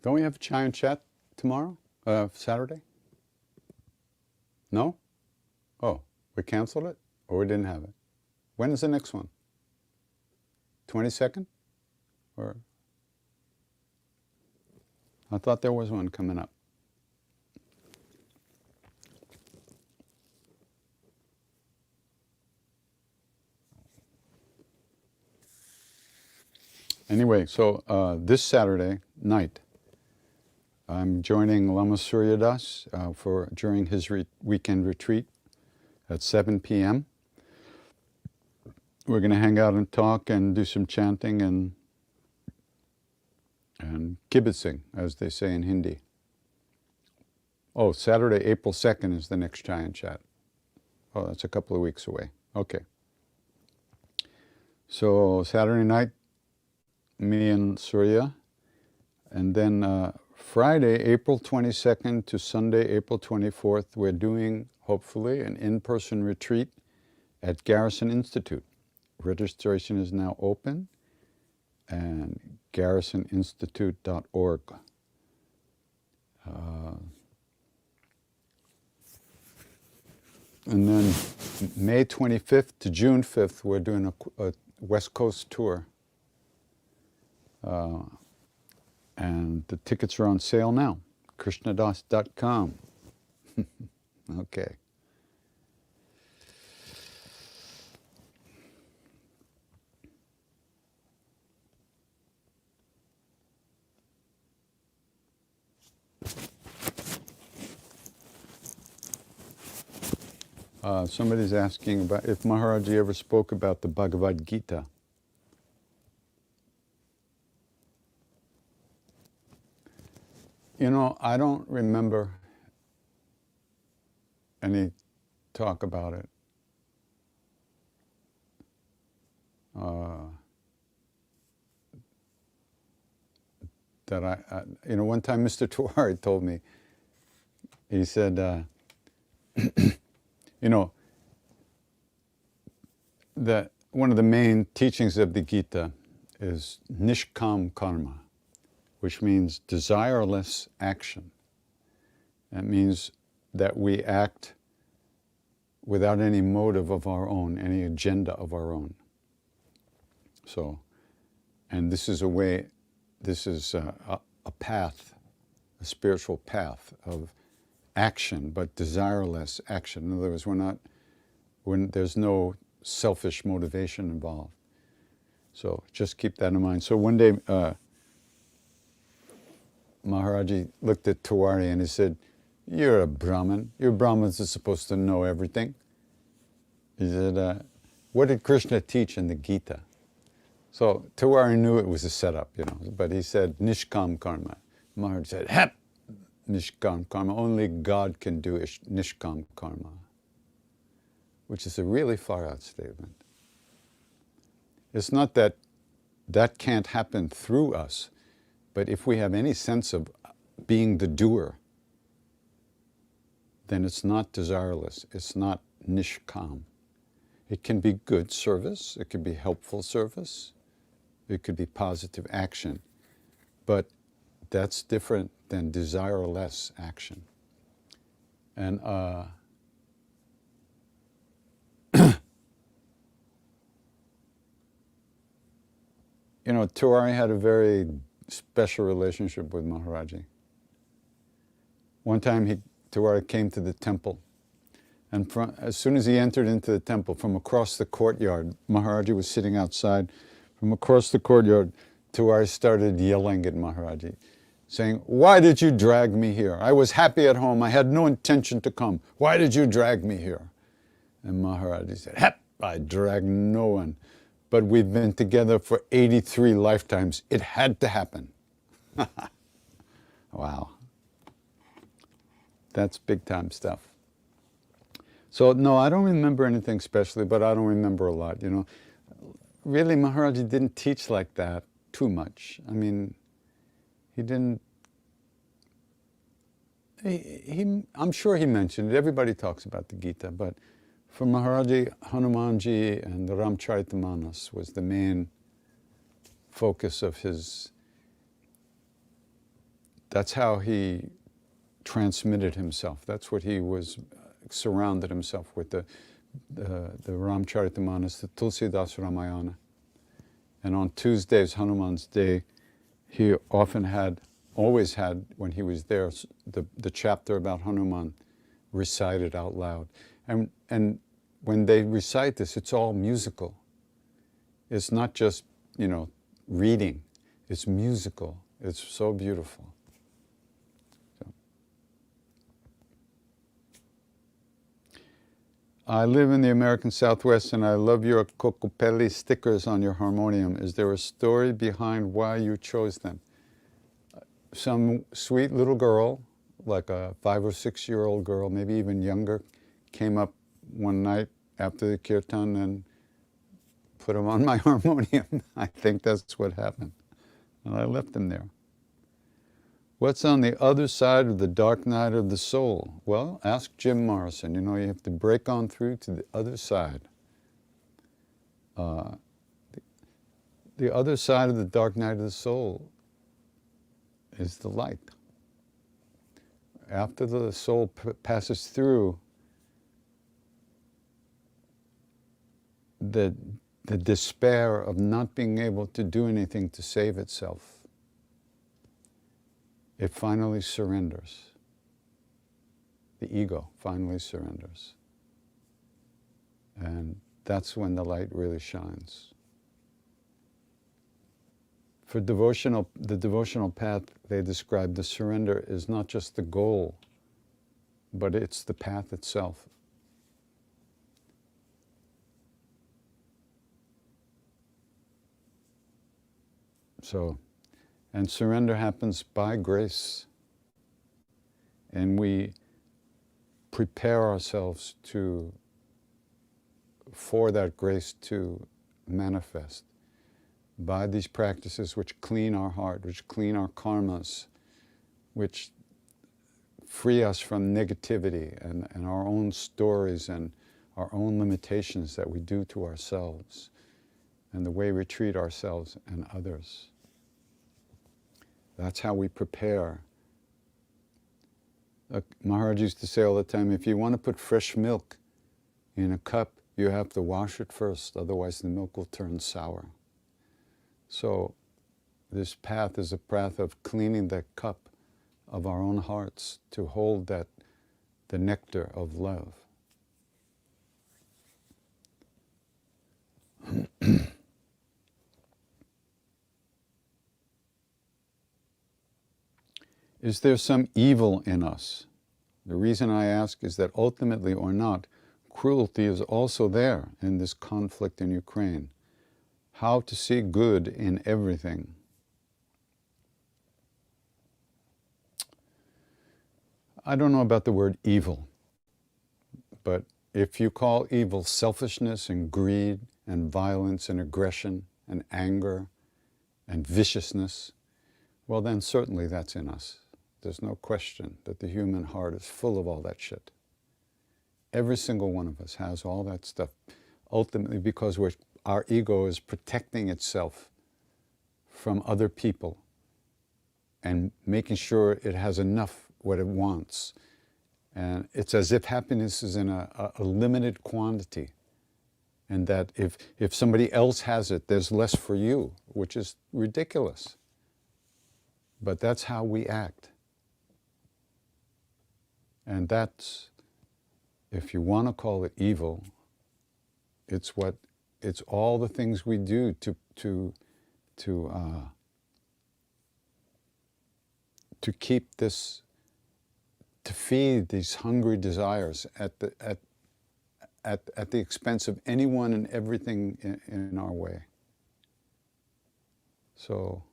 Don't we have a chai and chat tomorrow? Saturday? No? Oh, we canceled it? Or we didn't have it? When is the next one? 22nd? Or I thought there was one coming up. Anyway, so this Saturday night, I'm joining Lama Surya Das during his weekend retreat at 7 p.m. We're going to hang out and talk and do some chanting and kibitzing, as they say in Hindi. Oh, Saturday, April 2nd is the next Giant Chat. Oh, that's a couple of weeks away. Okay. So Saturday night, me and Surya, and then Friday, April 22nd to Sunday, April 24th, we're doing, hopefully, an in-person retreat at Garrison Institute. Registration is now open, and garrisoninstitute.org. And then May 25th to June 5th, we're doing a West Coast tour. And the tickets are on sale now. krishnadas.com. Okay. Somebody's asking about if Maharaji ever spoke about the Bhagavad Gita. You know, I don't remember any talk about it. One time Mr. Tiwari told me, he said, that one of the main teachings of the Gita is nishkam karma, which means desireless action. That means that we act without any motive of our own, any agenda of our own. So, and this is a path, a spiritual path of action, but desireless action. In other words, when there's no selfish motivation involved. So just keep that in mind. So one day, Maharaji looked at Tiwari and he said, "You're a Brahmin. You Brahmins are supposed to know everything." He said, "What did Krishna teach in the Gita?" So Tiwari knew it was a setup, but he said, "Nishkam karma." Maharaji said, "Hep, nishkam karma. Only God can do nishkam karma," which is a really far-out statement. It's not that that can't happen through us, but if we have any sense of being the doer, then it's not desireless, it's not nishkam. It can be good service, it could be helpful service, it could be positive action, but that's different than desireless action. And Tiwari had a very special relationship with Maharaji. One time Tiwari came to the temple, and as soon as he entered into the temple, from across the courtyard, Maharaji was sitting outside, from across the courtyard, Tiwari started yelling at Maharaji, saying, "Why did you drag me here? I was happy at home, I had no intention to come. Why did you drag me here?" And Maharaji said, "Hep, I dragged no one. But we've been together for 83 lifetimes. It had to happen." Wow. That's big time stuff. So no, I don't remember anything specially, but I don't remember a lot. Really, Maharaji didn't teach like that too much. I mean, he didn't. I'm sure he mentioned it. Everybody talks about the Gita, but for Maharaji, Hanumanji and the Ramcharitamanas was the main focus of his that's how he transmitted himself. That's what he was surrounded himself with, the Ramcharitamanas, the Tulsidas Ramayana. And on Tuesdays, Hanuman's day, he often had, always had, when he was there, the chapter about Hanuman recited out loud. And when they recite this, it's all musical. It's not just, reading. It's musical. It's so beautiful. So. I live in the American Southwest and I love your Kokopelli stickers on your harmonium. Is there a story behind why you chose them? Some sweet little girl, like a 5 or 6 year old girl, maybe even younger, came up one night after the kirtan and put them on my harmonium. I think that's what happened. And I left them there. What's on the other side of the dark night of the soul? Well, ask Jim Morrison. You have to break on through to the other side. The other side of the dark night of the soul is the light. After the soul passes through the despair of not being able to do anything to save itself, it finally surrenders. The ego finally surrenders. And that's when the light really shines. For the devotional path, they describe the surrender is not just the goal, but it's the path itself. So, and surrender happens by grace. And we prepare ourselves for that grace to manifest by these practices which clean our heart, which clean our karmas, which free us from negativity and our own stories and our own limitations that we do to ourselves and the way we treat ourselves and others. That's how we prepare. Maharaj used to say all the time, if you want to put fresh milk in a cup, you have to wash it first, otherwise the milk will turn sour. So this path is a path of cleaning the cup of our own hearts to hold the nectar of love. Is there some evil in us? The reason I ask is that ultimately or not, cruelty is also there in this conflict in Ukraine. How to see good in everything. I don't know about the word evil, but if you call evil selfishness and greed and violence and aggression and anger and viciousness, well then certainly that's in us. There's no question that the human heart is full of all that shit. Every single one of us has all that stuff, ultimately because our ego is protecting itself from other people and making sure it has enough what it wants. And it's as if happiness is in a limited quantity, and that if somebody else has it, there's less for you, which is ridiculous. But that's how we act. And that's, if you want to call it evil, it's all the things we do to keep this, to feed these hungry desires at the expense of anyone and everything in our way. So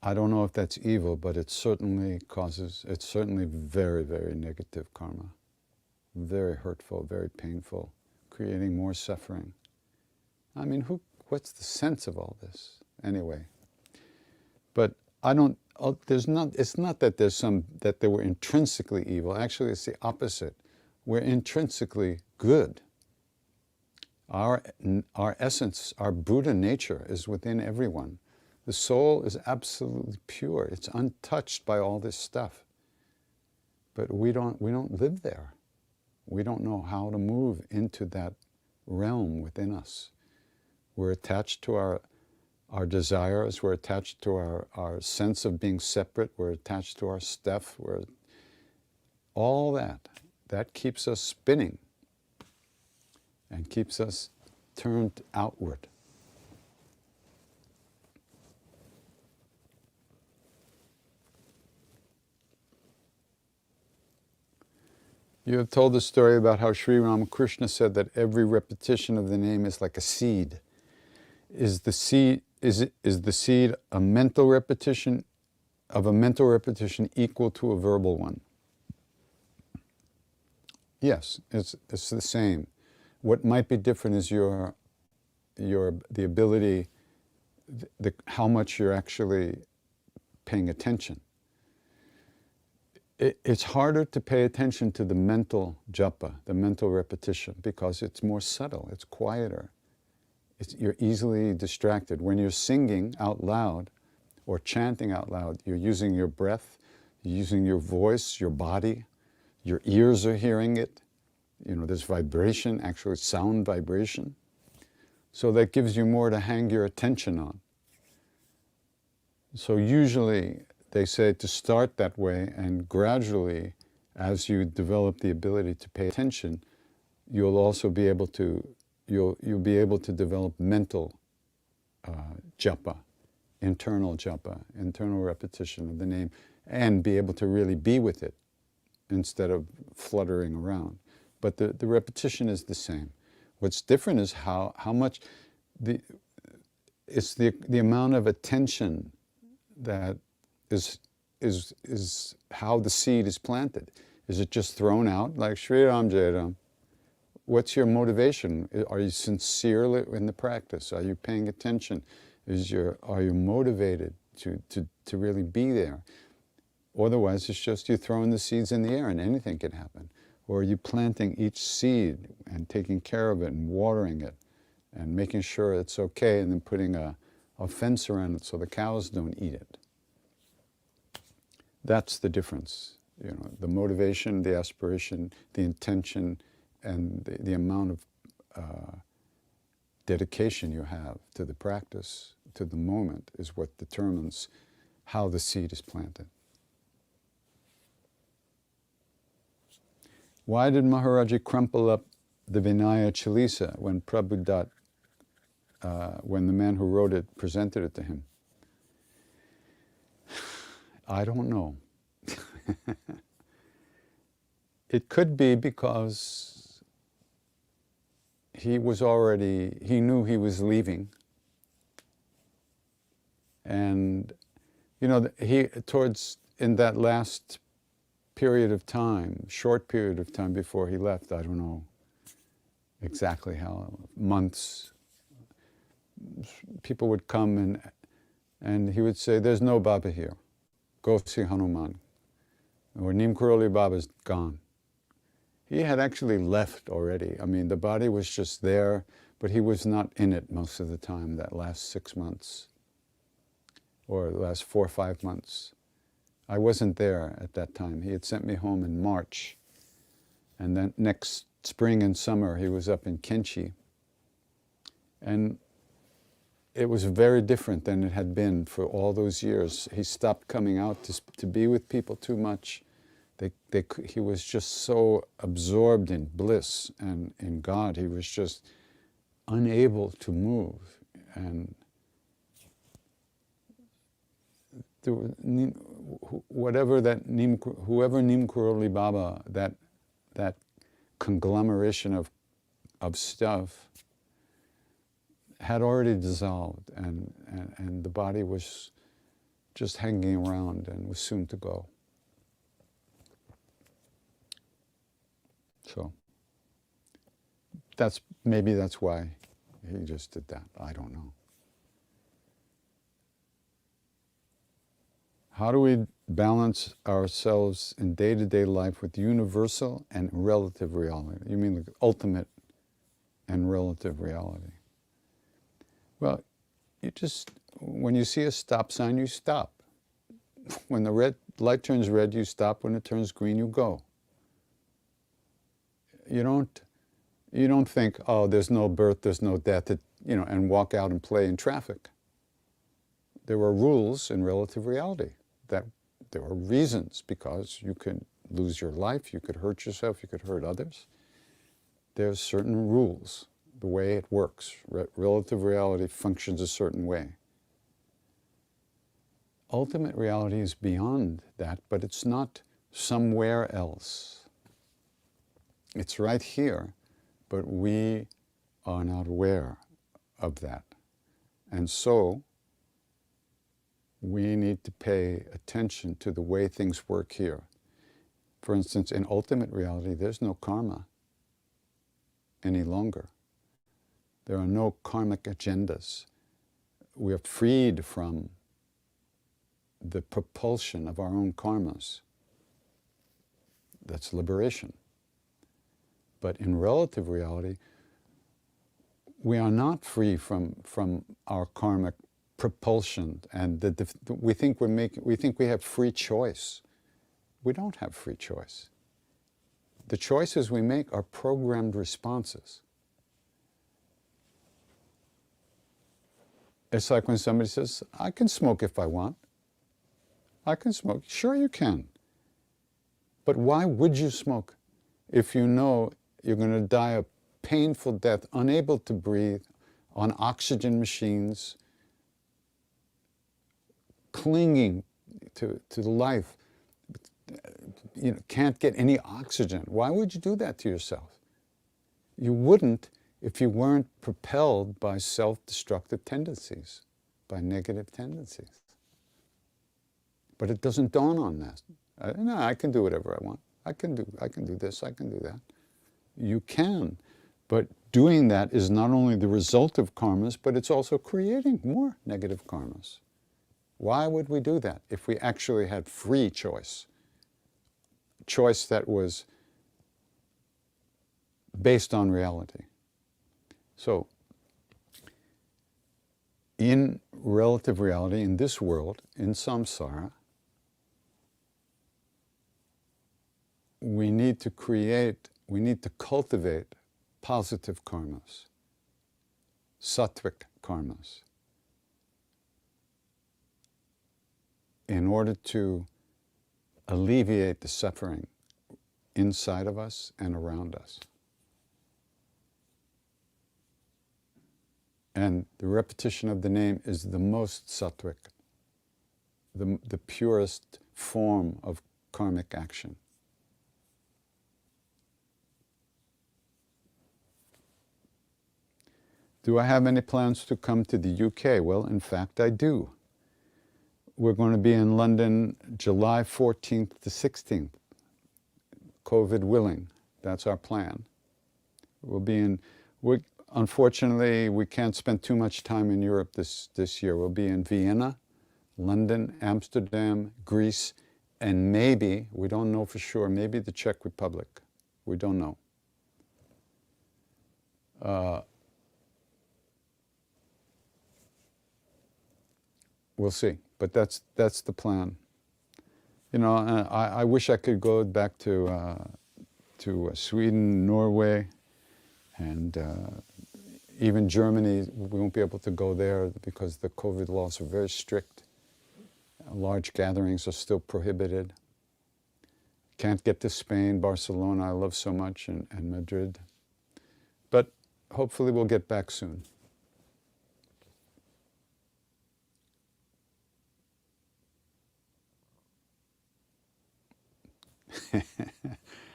I don't know if that's evil, but it's certainly very, very negative karma. Very hurtful, very painful, creating more suffering. I mean, what's the sense of all this? Anyway. But it's not that that they were intrinsically evil. Actually, it's the opposite. We're intrinsically good. Our essence, our Buddha nature is within everyone. The soul is absolutely pure. It's untouched by all this stuff. But we don't live there. We don't know how to move into that realm within us. We're attached to our desires. We're attached to our sense of being separate. We're attached to our stuff. All that keeps us spinning and keeps us turned outward. You have told the story about how Sri Ramakrishna said that every repetition of the name is like a seed. Is the seed a mental repetition equal to a verbal one? Yes, it's the same. What might be different is the ability, how much you're actually paying attention. It's harder to pay attention to the mental japa, the mental repetition, because it's more subtle, it's quieter. You're easily distracted. When you're singing out loud or chanting out loud, you're using your breath, you're using your voice, your body, your ears are hearing it. There's vibration, actually sound vibration. So that gives you more to hang your attention on. So usually they say to start that way, and gradually, as you develop the ability to pay attention, you'll also be able to you'll be able to develop mental japa, internal repetition of the name, and be able to really be with it instead of fluttering around. But the repetition is the same. What's different is how much it's the amount of attention that is how the seed is planted. Is it just thrown out like Shri Ram Jai Ram? What's your motivation? Are you sincere in the practice? Are you paying attention? Are you motivated to really be there? Otherwise, it's just you throwing the seeds in the air and anything can happen. Or are you planting each seed and taking care of it and watering it and making sure it's okay and then putting a fence around it so the cows don't eat it? That's the difference. The motivation, the aspiration, the intention, and the amount of dedication you have to the practice, to the moment, is what determines how the seed is planted. Why did Maharaji crumple up the Vinaya Chalisa when Prabhudat, when the man who wrote it presented it to him? I don't know. It could be because he knew he was leaving. And, in that last period of time, short period of time before he left, I don't know exactly how, months, people would come and he would say, "There's no Baba here. Go see Hanuman." Or Neem Karoli Baba's gone. He had actually left already. I mean, the body was just there, but he was not in it most of the time, that last 6 months, or the last 4 or 5 months. I wasn't there at that time. He had sent me home in March. And then next spring and summer, he was up in Kenchi. And it was very different than it had been for all those years. He stopped coming out to be with people too much. He was just so absorbed in bliss and in God. He was just unable to move. And whoever Neem Karoli Baba, that conglomeration of stuff, had already dissolved, and the body was just hanging around and was soon to go. So maybe that's why he just did that. I don't know. How do we balance ourselves in day-to-day life with universal and relative reality? You mean the ultimate and relative reality? Well, you just when you see a stop sign, you stop. When the red light turns red, you stop. When it turns green, you go. You don't think, oh, there's no birth, there's no death, and walk out and play in traffic. There are rules in relative reality. That there are reasons, because you could lose your life, you could hurt yourself, you could hurt others. There's certain rules, the way it works. Relative reality functions a certain way. Ultimate reality is beyond that, but it's not somewhere else. It's right here, but we are not aware of that. And so, we need to pay attention to the way things work here. For instance, in ultimate reality, there's no karma any longer. There are no karmic agendas. We are freed from the propulsion of our own karmas. That's liberation. But in relative reality, we are not free from our karmic propulsion, and we think we have free choice. We don't have free choice. The choices we make are programmed responses. It's like when somebody says, I can smoke if I want. I can smoke. Sure you can. But why would you smoke if you know you're going to die a painful death, unable to breathe, on oxygen machines, clinging to life, can't get any oxygen? Why would you do that to yourself? You wouldn't if you weren't propelled by self-destructive tendencies, by negative tendencies. But it doesn't dawn on that. No, I can do whatever I want. I can do this, I can do that. You can, but doing that is not only the result of karmas, but it's also creating more negative karmas. Why would we do that if we actually had free choice? Choice that was based on reality. So, in relative reality, in this world, in samsara, we need to cultivate positive karmas, sattvic karmas, in order to alleviate the suffering inside of us and around us. And the repetition of the name is the most sattvic, the purest form of karmic action. Do I have any plans to come to the UK? Well, in fact, I do. We're going to be in London July 14th to 16th, COVID willing. That's our plan. Unfortunately, we can't spend too much time in Europe this year. We'll be in Vienna, London, Amsterdam, Greece, and maybe, we don't know for sure, maybe the Czech Republic. We don't know. We'll see, but that's the plan. I wish I could go back to Sweden, Norway, and even Germany. We won't be able to go there because the COVID laws are very strict. Large gatherings are still prohibited. Can't get to Spain, Barcelona, I love so much, and Madrid. But hopefully we'll get back soon.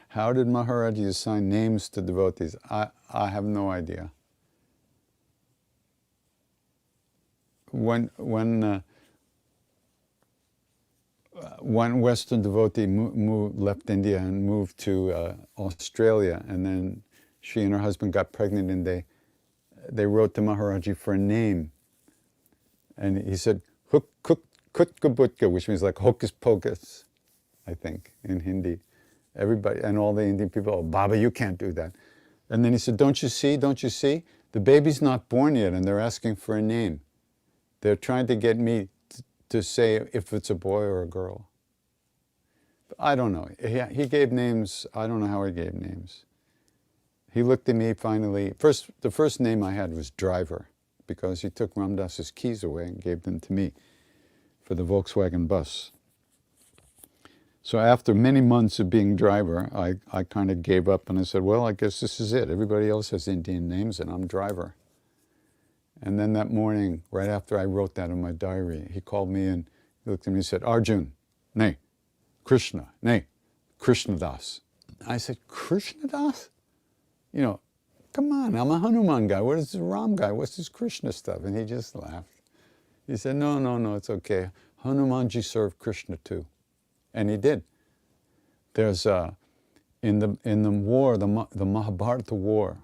How did Maharaji assign names to devotees? I have no idea. When one Western devotee left India and moved to Australia, and then she and her husband got pregnant, and they wrote to Maharaji for a name, and he said Kutka Butka, which means like hocus pocus, I think, in Hindi. Everybody, and all the Indian people, oh, Baba, you can't do that. And then he said, don't you see? The baby's not born yet, and they're asking for a name. They're trying to get me to say if it's a boy or a girl. I don't know. He gave names. I don't know how he gave names. He looked at me finally. The first name I had was Driver, because he took Ram Dass's keys away and gave them to me for the Volkswagen bus. So after many months of being Driver, I kind of gave up and I said, well, I guess this is it. Everybody else has Indian names and I'm Driver. And then that morning, right after I wrote that in my diary, he called me and he looked at me and said, Arjun, nay, Krishna, nay, Krishna Das. I said, Krishna Das? You know, come on, I'm a Hanuman guy. What is this Ram guy? What's this Krishna stuff? And he just laughed. He said, no, it's okay. Hanumanji served Krishna too. And he did. There's, in the war, the Mahabharata war,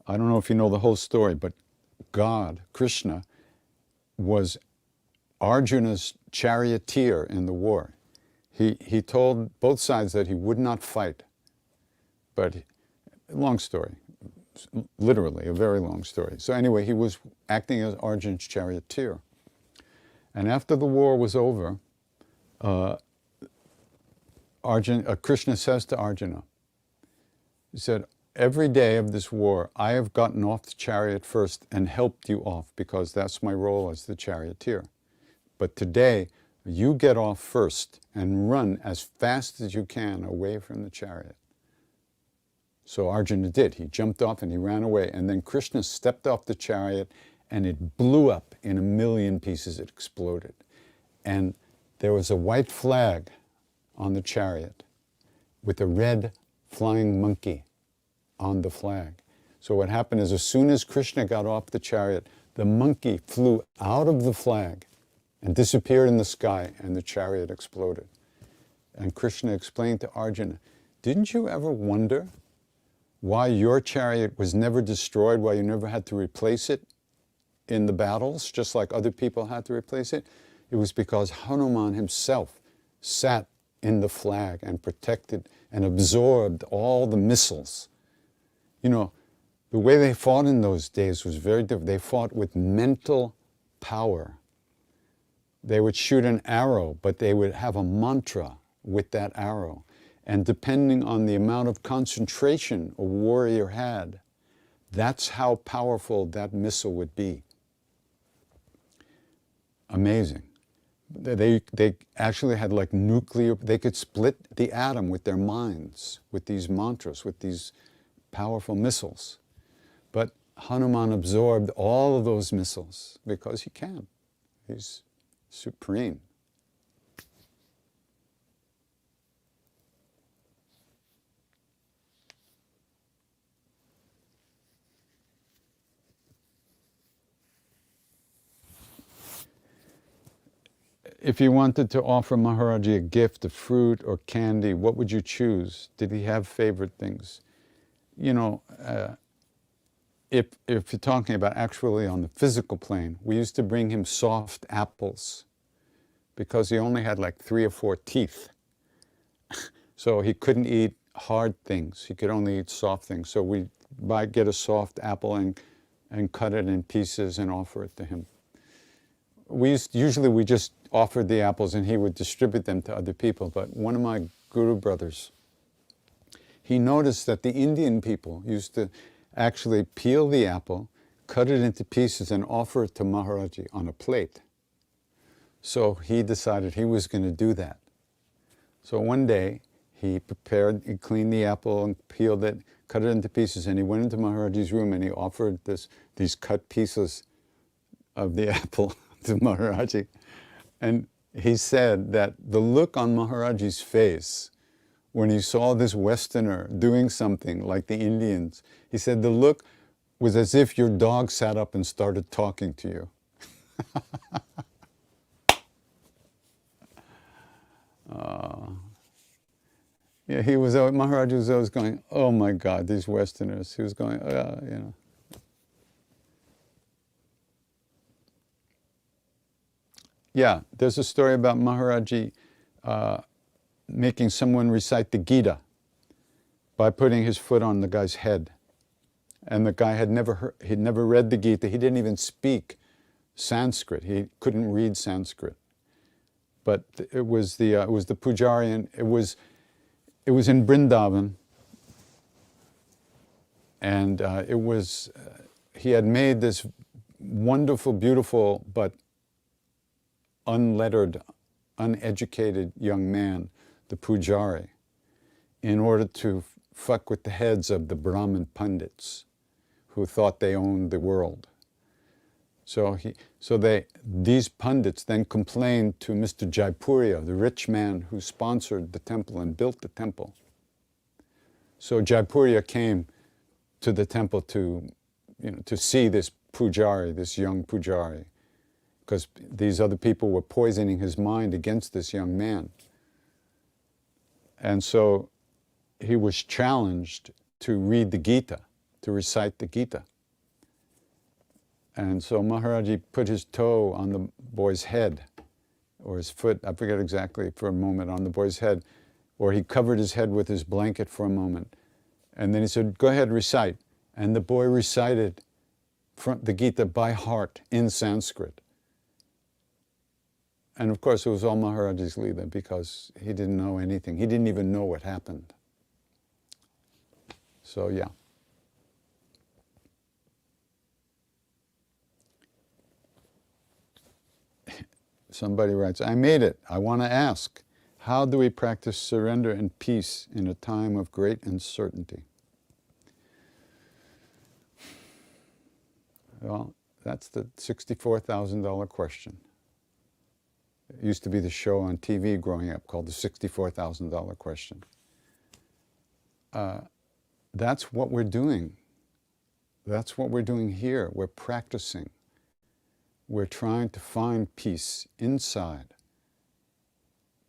I don't know if you know the whole story, but God, Krishna, was Arjuna's charioteer in the war. He told both sides that he would not fight. But, long story, literally, a very long story. So anyway, he was acting as Arjuna's charioteer. And after the war was over, Krishna says to Arjuna, he said, every day of this war, I have gotten off the chariot first and helped you off because that's my role as the charioteer. But today, you get off first and run as fast as you can away from the chariot. So Arjuna did. He jumped off and he ran away. And then Krishna stepped off the chariot and it blew up in a million pieces. It exploded. And there was a white flag on the chariot with a red flying monkey on the flag. So what happened is as soon as Krishna got off the chariot, the monkey flew out of the flag and disappeared in the sky and the chariot exploded. And Krishna explained to Arjuna, didn't you ever wonder why your chariot was never destroyed, why you never had to replace it in the battles, just like other people had to replace it? It was because Hanuman himself sat in the flag and protected and absorbed all the missiles. You know, the way they fought in those days was very different. They fought with mental power. They would shoot an arrow, but they would have a mantra with that arrow. And depending on the amount of concentration a warrior had, that's how powerful that missile would be. Amazing. They actually had like nuclear, they could split the atom with their minds, with these mantras, with these powerful missiles. But Hanuman absorbed all of those missiles because he can. He's supreme. If you wanted to offer Maharaji a gift of fruit or candy, what would you choose? Did he have favorite things? You know, if you're talking about actually on the physical plane, we used to bring him soft apples because he only had like 3 or 4 teeth. So he couldn't eat hard things. He could only eat soft things. So we'd get a soft apple and cut it in pieces and offer it to him. Usually we just offered the apples and he would distribute them to other people. But one of my guru brothers, he noticed that the Indian people used to actually peel the apple, cut it into pieces and offer it to Maharaji on a plate. So he decided he was going to do that. So one day he cleaned the apple and peeled it, cut it into pieces, and he went into Maharaji's room and he offered these cut pieces of the apple to Maharaji. And he said that the look on Maharaji's face when he saw this Westerner doing something like the Indians, he said the look was as if your dog sat up and started talking to you. Yeah, Maharaji was always going, oh my God, these Westerners. He was going, you know. Yeah, there's a story about Maharaji making someone recite the Gita by putting his foot on the guy's head. And the guy he'd never read the Gita. He didn't even speak Sanskrit. He couldn't read Sanskrit, but it was the Pujari, and it was in Vrindavan, and he had made this wonderful, beautiful, but unlettered, uneducated young man, the Pujari, in order to fuck with the heads of the Brahmin pundits who thought they owned the world. So these pundits then complained to Mr. Jaipuria, the rich man who sponsored the temple and built the temple. So Jaipuria came to the temple to see this Pujari, this young Pujari, because these other people were poisoning his mind against this young man. And so he was challenged to read the Gita, to recite the Gita. And so Maharaji put his toe on the boy's head, or his foot, I forget exactly, for a moment, on the boy's head, or he covered his head with his blanket for a moment. And then he said, "Go ahead, recite." And the boy recited the Gita by heart in Sanskrit. And of course, it was all Maharaji's Leela, because he didn't know anything. He didn't even know what happened. So, yeah. Somebody writes, "I made it. I want to ask, how do we practice surrender and peace in a time of great uncertainty?" Well, that's the $64,000 question. It used to be the show on TV growing up called the $64,000 question. That's what we're doing. That's what we're doing here. We're practicing. We're trying to find peace inside,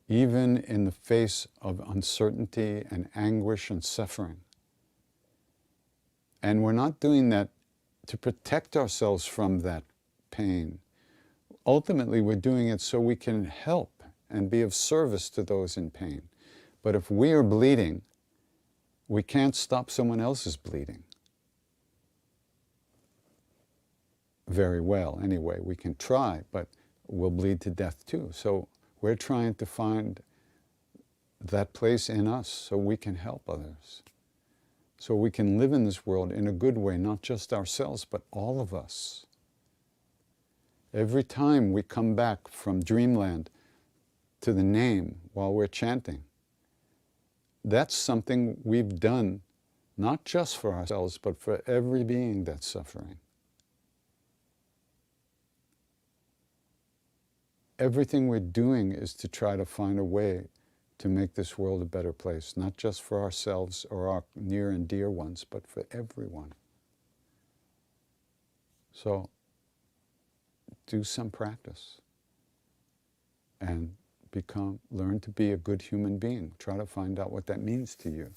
even in the face of uncertainty and anguish and suffering. And we're not doing that to protect ourselves from that pain. Ultimately, we're doing it so we can help and be of service to those in pain. But if we are bleeding, we can't stop someone else's bleeding. Very well, anyway. We can try, but we'll bleed to death too. So we're trying to find that place in us so we can help others. So we can live in this world in a good way, not just ourselves, but all of us. Every time we come back from dreamland to the name while we're chanting, that's something we've done not just for ourselves, but for every being that's suffering. Everything we're doing is to try to find a way to make this world a better place, not just for ourselves or our near and dear ones, but for everyone. So, do some practice and learn to be a good human being. Try to find out what that means to you.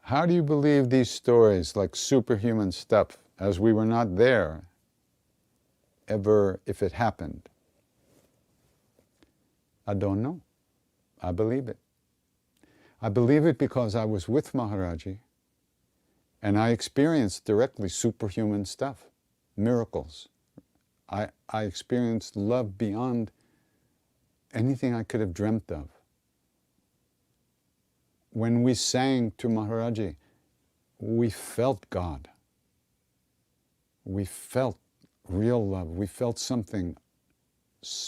How do you believe these stories, like superhuman stuff, as we were not there ever if it happened? I don't know. I believe it. I believe it because I was with Maharaji and I experienced directly superhuman stuff, miracles. I experienced love beyond anything I could have dreamt of. When we sang to Maharaji, we felt God. We felt real love. We felt something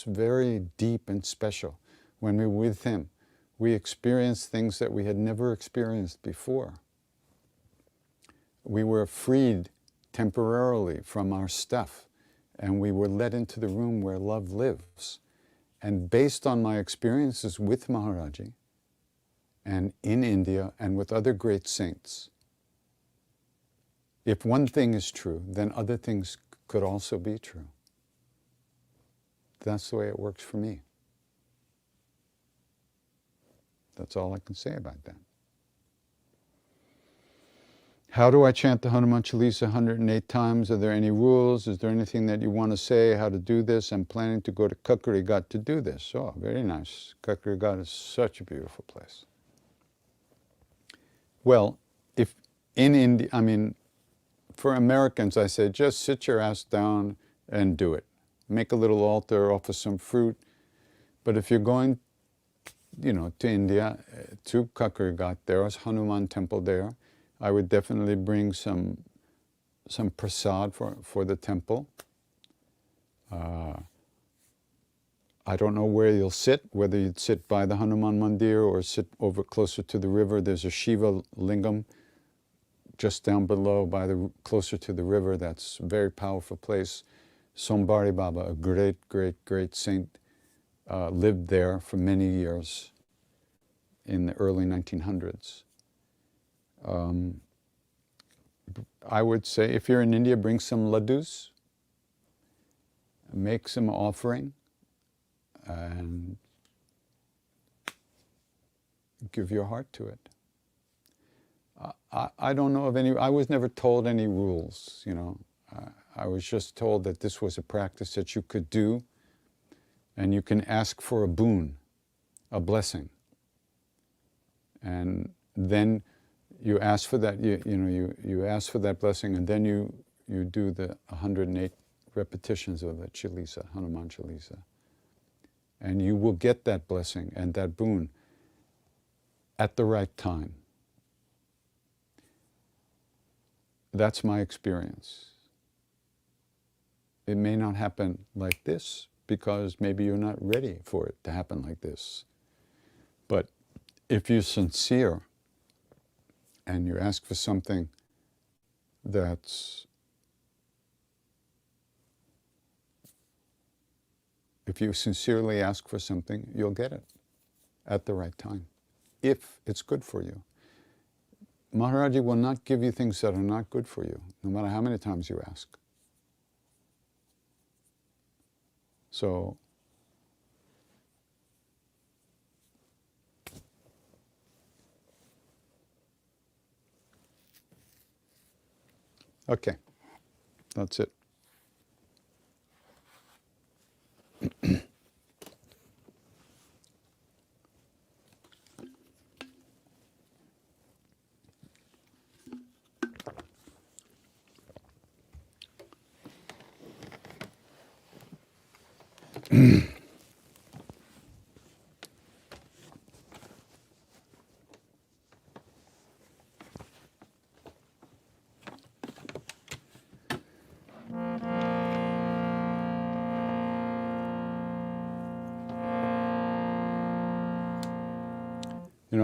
very deep and special. When we were with him, we experienced things that we had never experienced before. We were freed temporarily from our stuff, and we were led into the room where love lives. And based on my experiences with Maharaji, and in India, and with other great saints, if one thing is true, then other things could also be true. That's the way it works for me. That's all I can say about that. How do I chant the Hanuman Chalisa 108 times? Are there any rules? Is there anything that you want to say? How to do this? I'm planning to go to Kakari Ghat to do this. Oh, very nice. Kakari Ghat is such a beautiful place. Well, if in India, I mean, for Americans, I say just sit your ass down and do it. Make a little altar, offer some fruit. But if you're going, to India, to Kakari Ghat, there is Hanuman temple there. I would definitely bring some prasad for the temple. I don't know where you'll sit, whether you'd sit by the Hanuman Mandir or sit over closer to the river. There's a Shiva lingam just down below, closer to the river. That's a very powerful place. Sombari Baba, a great, great, great saint, lived there for many years in the early 1900s. I would say if you're in India, bring some laddus, make some offering, and give your heart to it. I don't know of any, I was never told any rules, I was just told that this was a practice that you could do, and you can ask for a boon, a blessing. And then you ask for that, you ask for that blessing, and then you do the 108 repetitions of the Chalisa, Hanuman Chalisa. And you will get that blessing and that boon at the right time. That's my experience. It may not happen like this because maybe you're not ready for it to happen like this. But if you're sincere and you ask for something if you sincerely ask for something, you'll get it at the right time, if it's good for you. Maharaji will not give you things that are not good for you, no matter how many times you ask. So, okay, that's it.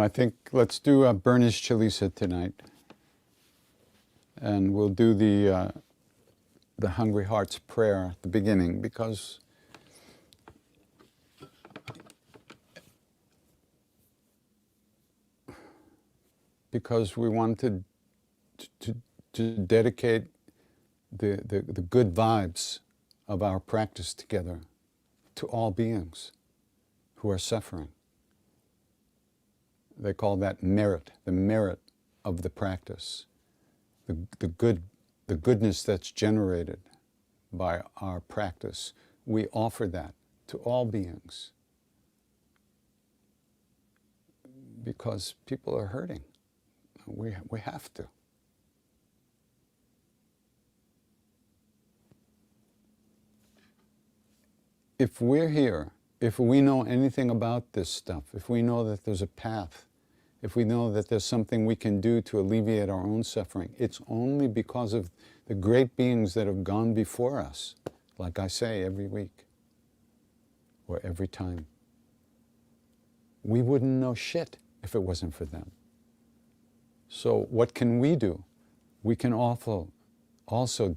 I think let's do a Burnish Chalisa tonight. And we'll do the Hungry Heart's prayer at the beginning, because we wanted to dedicate the good vibes of our practice together to all beings who are suffering. They call that merit, the merit of the practice, the goodness that's generated by our practice. We offer that to all beings because people are hurting. We have to. If we're here, if we know anything about this stuff, if we know that there's a path, if we know that there's something we can do to alleviate our own suffering, it's only because of the great beings that have gone before us, like I say every week or every time. We wouldn't know shit if it wasn't for them. So what can we do? We can also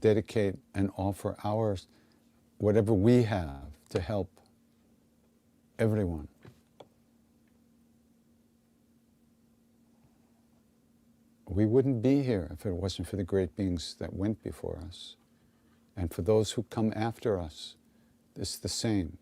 dedicate and offer ours, whatever we have, to help everyone. We wouldn't be here if it wasn't for the great beings that went before us. And for those who come after us, it's the same.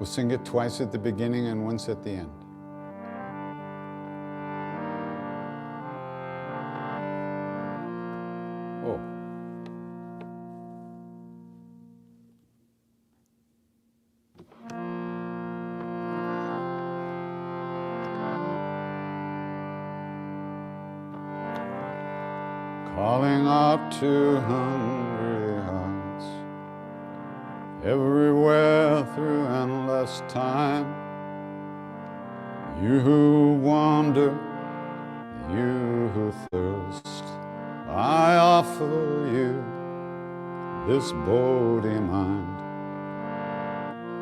We'll sing it twice at the beginning and once at the end. Oh. Calling out to hungry hearts, everywhere through endless time. You who wander, you who thirst, I offer you this body mind.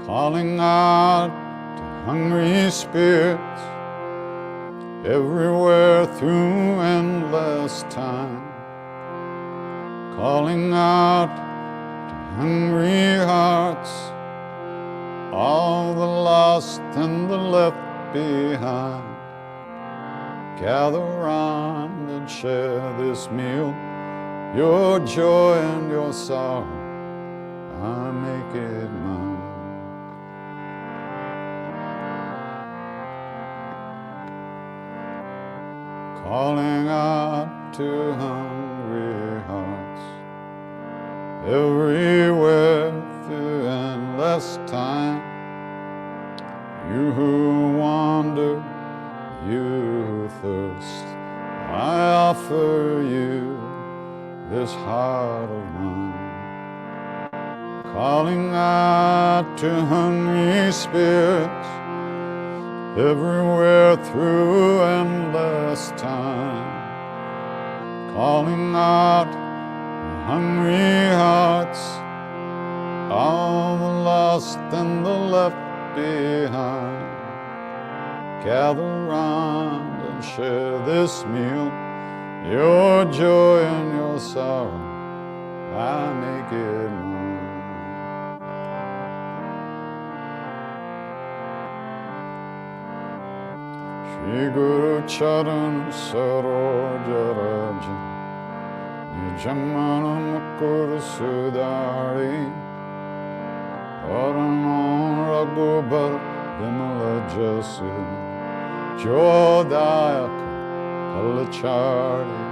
Calling out to hungry spirits, everywhere through endless time. Calling out to hungry hearts, all the lost and the left behind. Gather round and share this meal, your joy and your sorrow, I make it mine. Calling out to hungry hearts, everywhere through endless time. You who wander, you who thirst, I offer you this heart of mine. Calling out to hungry spirits, everywhere through endless time. Calling out hungry hearts, all the lost and the left behind. Gather round and share this meal, your joy and your sorrow, I make it mine. Shri Guru Charan Saroja Raja, Nijamana Mukur Sudari, Parano Raghubar Vimala Jasu, Jodayaka Palachari,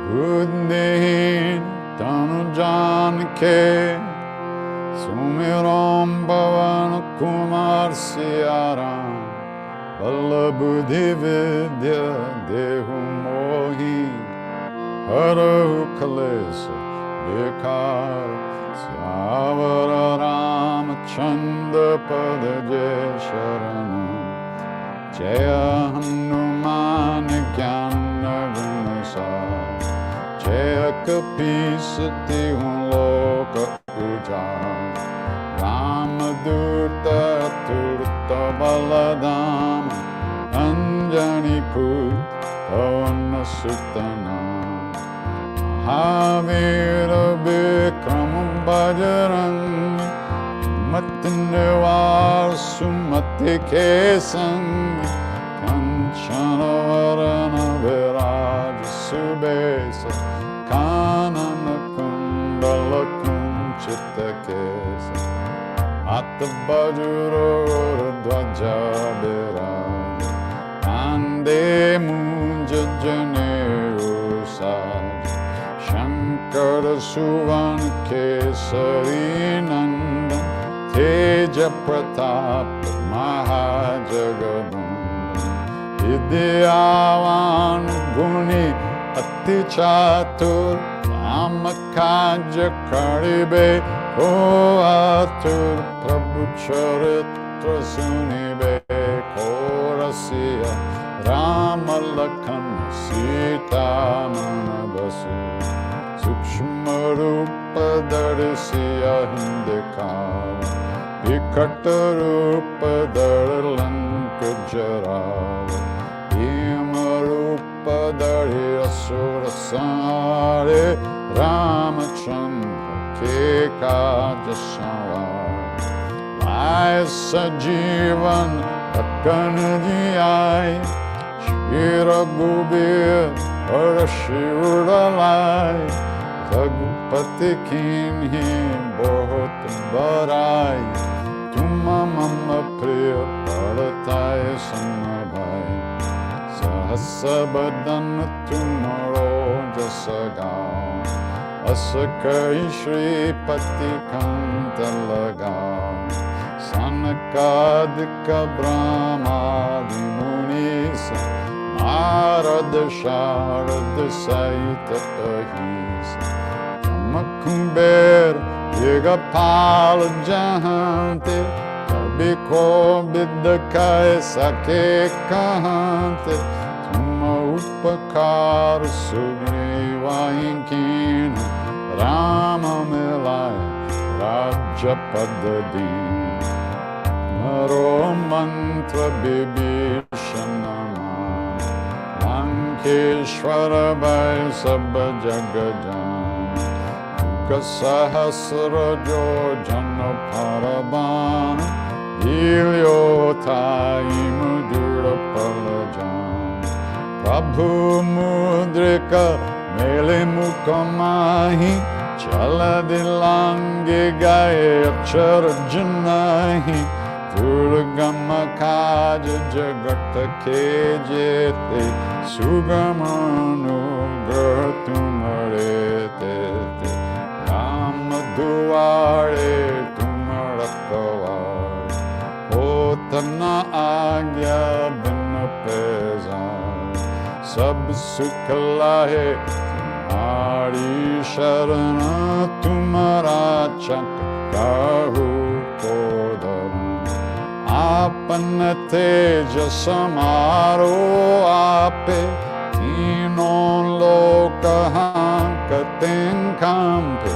Buddhin Tanu Janake, Sumiram Bhavana Kumar Siaram, Vallabhuddhi Vidya Dehu Mohi, Harahu Kalesa Bekar, Syavara Ramachandra Pada Jai Sharanam, Jaya Hanuman Gyana Gunasar, Jaya Kapisati Loka Ujar, Ramadurta Turta Baladama, Anjani Put Pavana Sutana, Mahavira Bikramam Bhajarangi, Matnevar Sumati Kesangi, Kanchana Varana Viraj Subesa, Kanana Kundala Kunchita Kesa, Atabajuro Dvaja Viraj, Ande Munja Jane Usaj, Shankara Suvan Kesari Nandan, Teja Pratap Mahajagadanda, Vidyavan Guni Ati Chatur, Amakaja Karibe, O Atur Prabhu Charitra Sunibe, Korasiya Rama Lakshmana Sita Manabasu, Sukshma Rupa Darisiya Hindikava, Vikata Rupa Daralanka Jarava, Bhima Rupa Dari Asura Sare, Ramachandra Kekaja Savar, Vaisa Jivan Akanajiyai, Shira Gubir Parashivudalai, Ragupati Kinhi Bahut Barai, Tu mama priya padtai samabhai. Sahasabadhan tumaro jasagao. Asakai Shri Pati Kanta Lagao. Sanakadika Brahmadi Munisa. Narada Sharada Saita Ahisa. Kamakumber Yigapala Jahante. Kabiko Bidakaya Sake Kahante. Tuma Upakara Sugriva Inkina. Rama Milaya Raja Padadin. Maro Mantra Bibhishanama. Lankeshwara Bhai Sabha Jagajan. Kasahasra Jo Jana Parabana. Ilyotai Mudura Palajan. Prabhu Mudrika Mele Mukamahi. Chala Dilange Gaye Akshara Janahi. Durgama Kaja Jagata Kejete. Sugamanu Gratumare. Rama Duare Tumarakavare. Hotana Agya Bina Pezar. Sab Sukhalahe Tumhari Sharana Tumhara Chak Kahu Kodam. Apana Teja Samaro Ape. Tinon Lokahan Katen Kampe.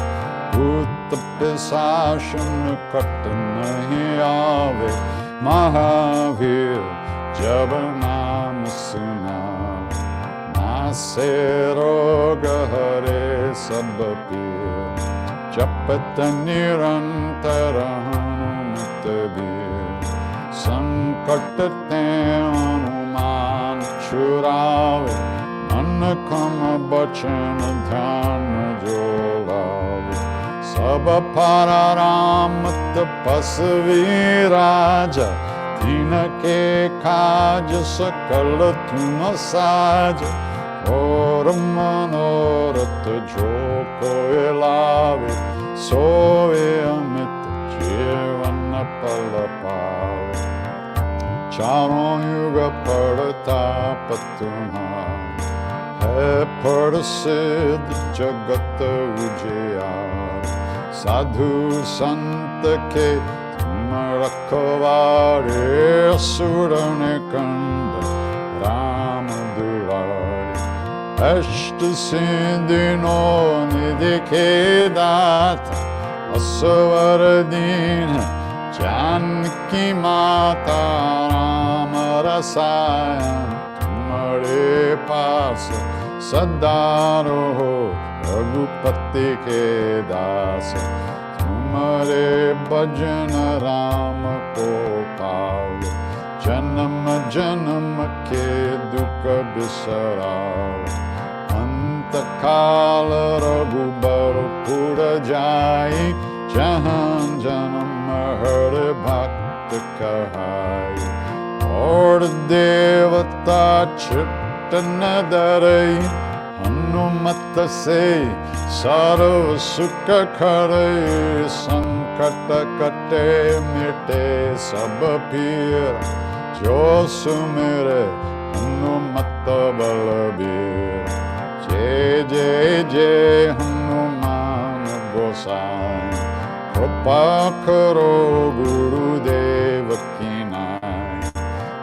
Uttasashan Katanahi Ave. Mahavir Jabanam Sunam. Naseroga Hare Sabapir. Chapata Nirantara Hanumatabir. Sankatate Hanuman Churave. Manakama Bachana Dhyana Jolave. Sabha Pararam Tapasvi Raja. Dina ke kaja sakala tuma saja. Oram manorat jo koe lave. Soe amit jivana palapave. Charon yuga padata patumhar. Hai padsid jagat ujayar. Sadhu sant ke Rakhavare Surane Kanda Rama Durari. Ashta Sindhino Nidike Data. Asavaradina Janki Mata Rama Rasayan. Tumare Pasa Sadaro Raghupati Ke Dasa. Tumare bhajana Rama ko paave. Janam janam ke dukha bisarave. Antakala raghubar pura jai. Jahan janam hare bhakta kahai. Or devata chittana darai. Hanumata se sarva sukha khare. Sankata kate mite sab pira. Jo sumere Hanumata balabira. Jai jai jai Hanuman Gosai. Kripa karo Gurudev ki nai.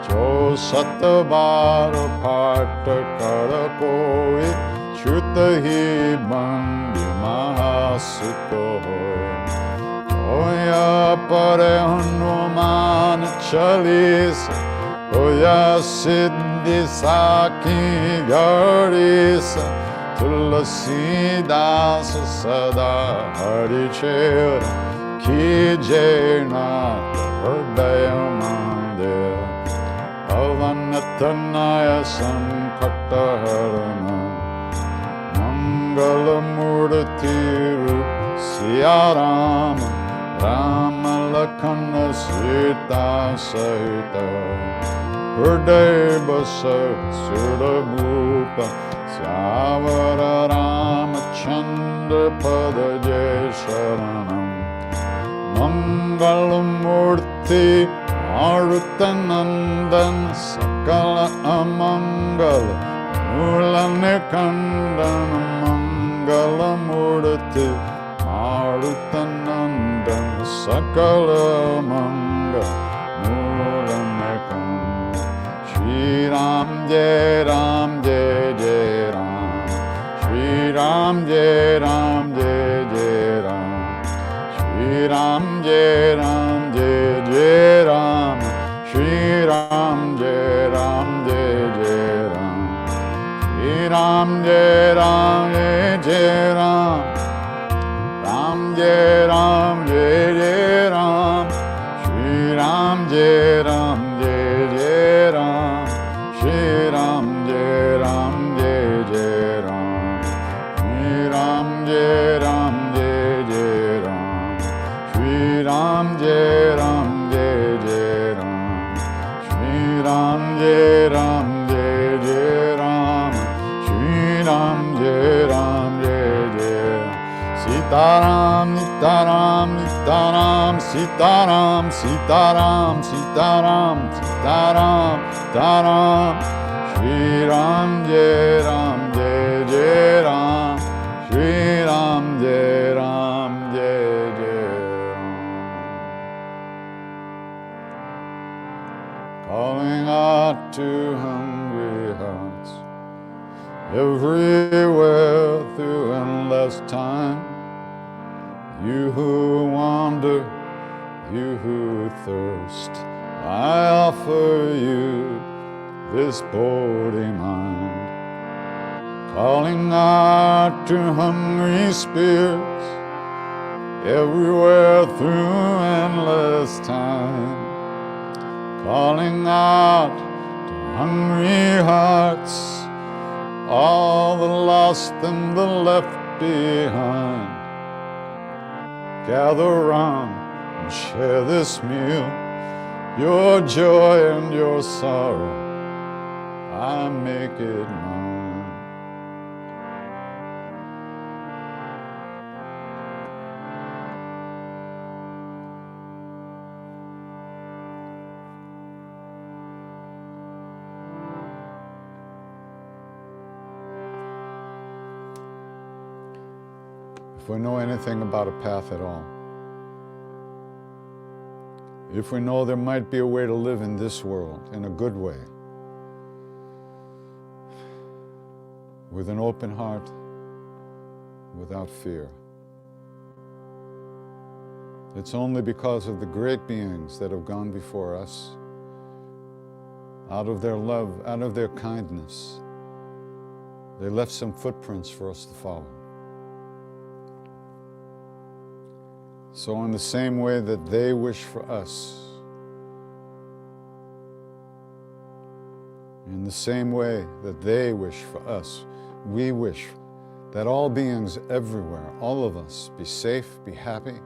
Jo satbar paat kar koi. Chut hi bandi mahasukh hoy. Hoya pare Hanuman Chalisa. Hoya siddhi saki garisa. Tulasi das sada hari chera. Ki jena hridaya mandir. Avanatanaya sankataharana. Mangalamurti Siya Rama. Rama Lakshmana Sita Sahita Hridaya Sudabhupa Syavara Ramachandra Padaje Sharanam Mangalamurti Marutanandan Sakala Amangala Mulanikandana Mangalamurti Marutanandan Sakala Mangala Mulanikandana Shri Ram Jai Ram Jai Jai Ram Shri Ram Jai Ram Jai Jai Ram Shri Ram Jai Ram Jai Jai Ram Shri Ram Jai Ram Jai Jai Ram Shri Ram Jai Ram Jai Jai Ram Ram Jai Ram Jai Jai Ram Shri Ram Jai Ram Jai Jai Ram Shri Ram Jai Ram Jai Jai Ram Shri Ram Jai Ram Jai Jai Ram Shri Ram Jai Ram Jai Jai Ram Shri Ram Jai Ram Jai Jai Ram Shri Ram Jai Ram Jai Jai Sitaram Sitaram Sitaram Sitaram Sitaram Sitaram Sitaram Sitaram Shri Ram Jai Ram Jai Jai Ram Shri Ram Jai Ram Jai Jai Ram. Calling out to hungry hearts everywhere through endless time. You who wander, you who thirst, I offer you this body mind. Calling out to hungry spirits everywhere through endless time. Calling out to hungry hearts, all the lost and the left behind. Gather round and share this meal, your joy and your sorrow, I make it mine. If we know anything about a path at all, if we know there might be a way to live in this world in a good way, with an open heart, without fear, it's only because of the great beings that have gone before us, out of their love, out of their kindness, they left some footprints for us to follow. So in the same way that they wish for us, in the same way that they wish for us, we wish that all beings everywhere, all of us, be safe, be happy,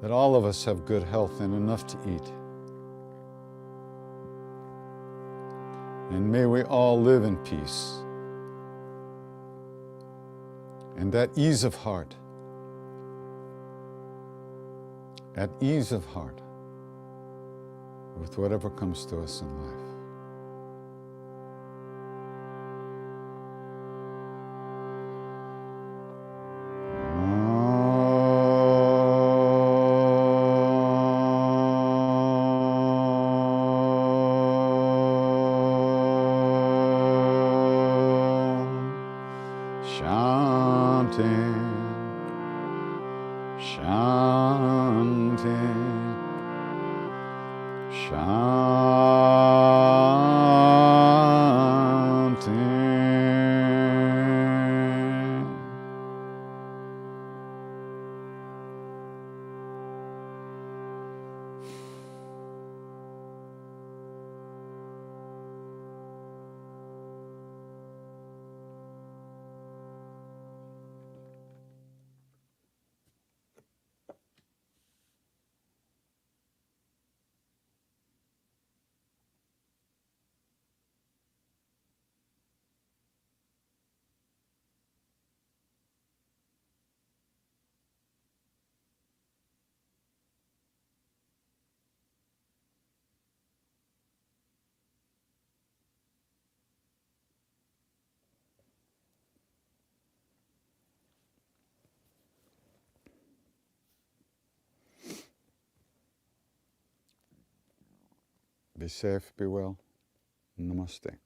that all of us have good health and enough to eat. And may we all live in peace and at ease of heart, at ease of heart with whatever comes to us in life. Shanti, Shanti, Shanti. Be safe, be well. Namaste.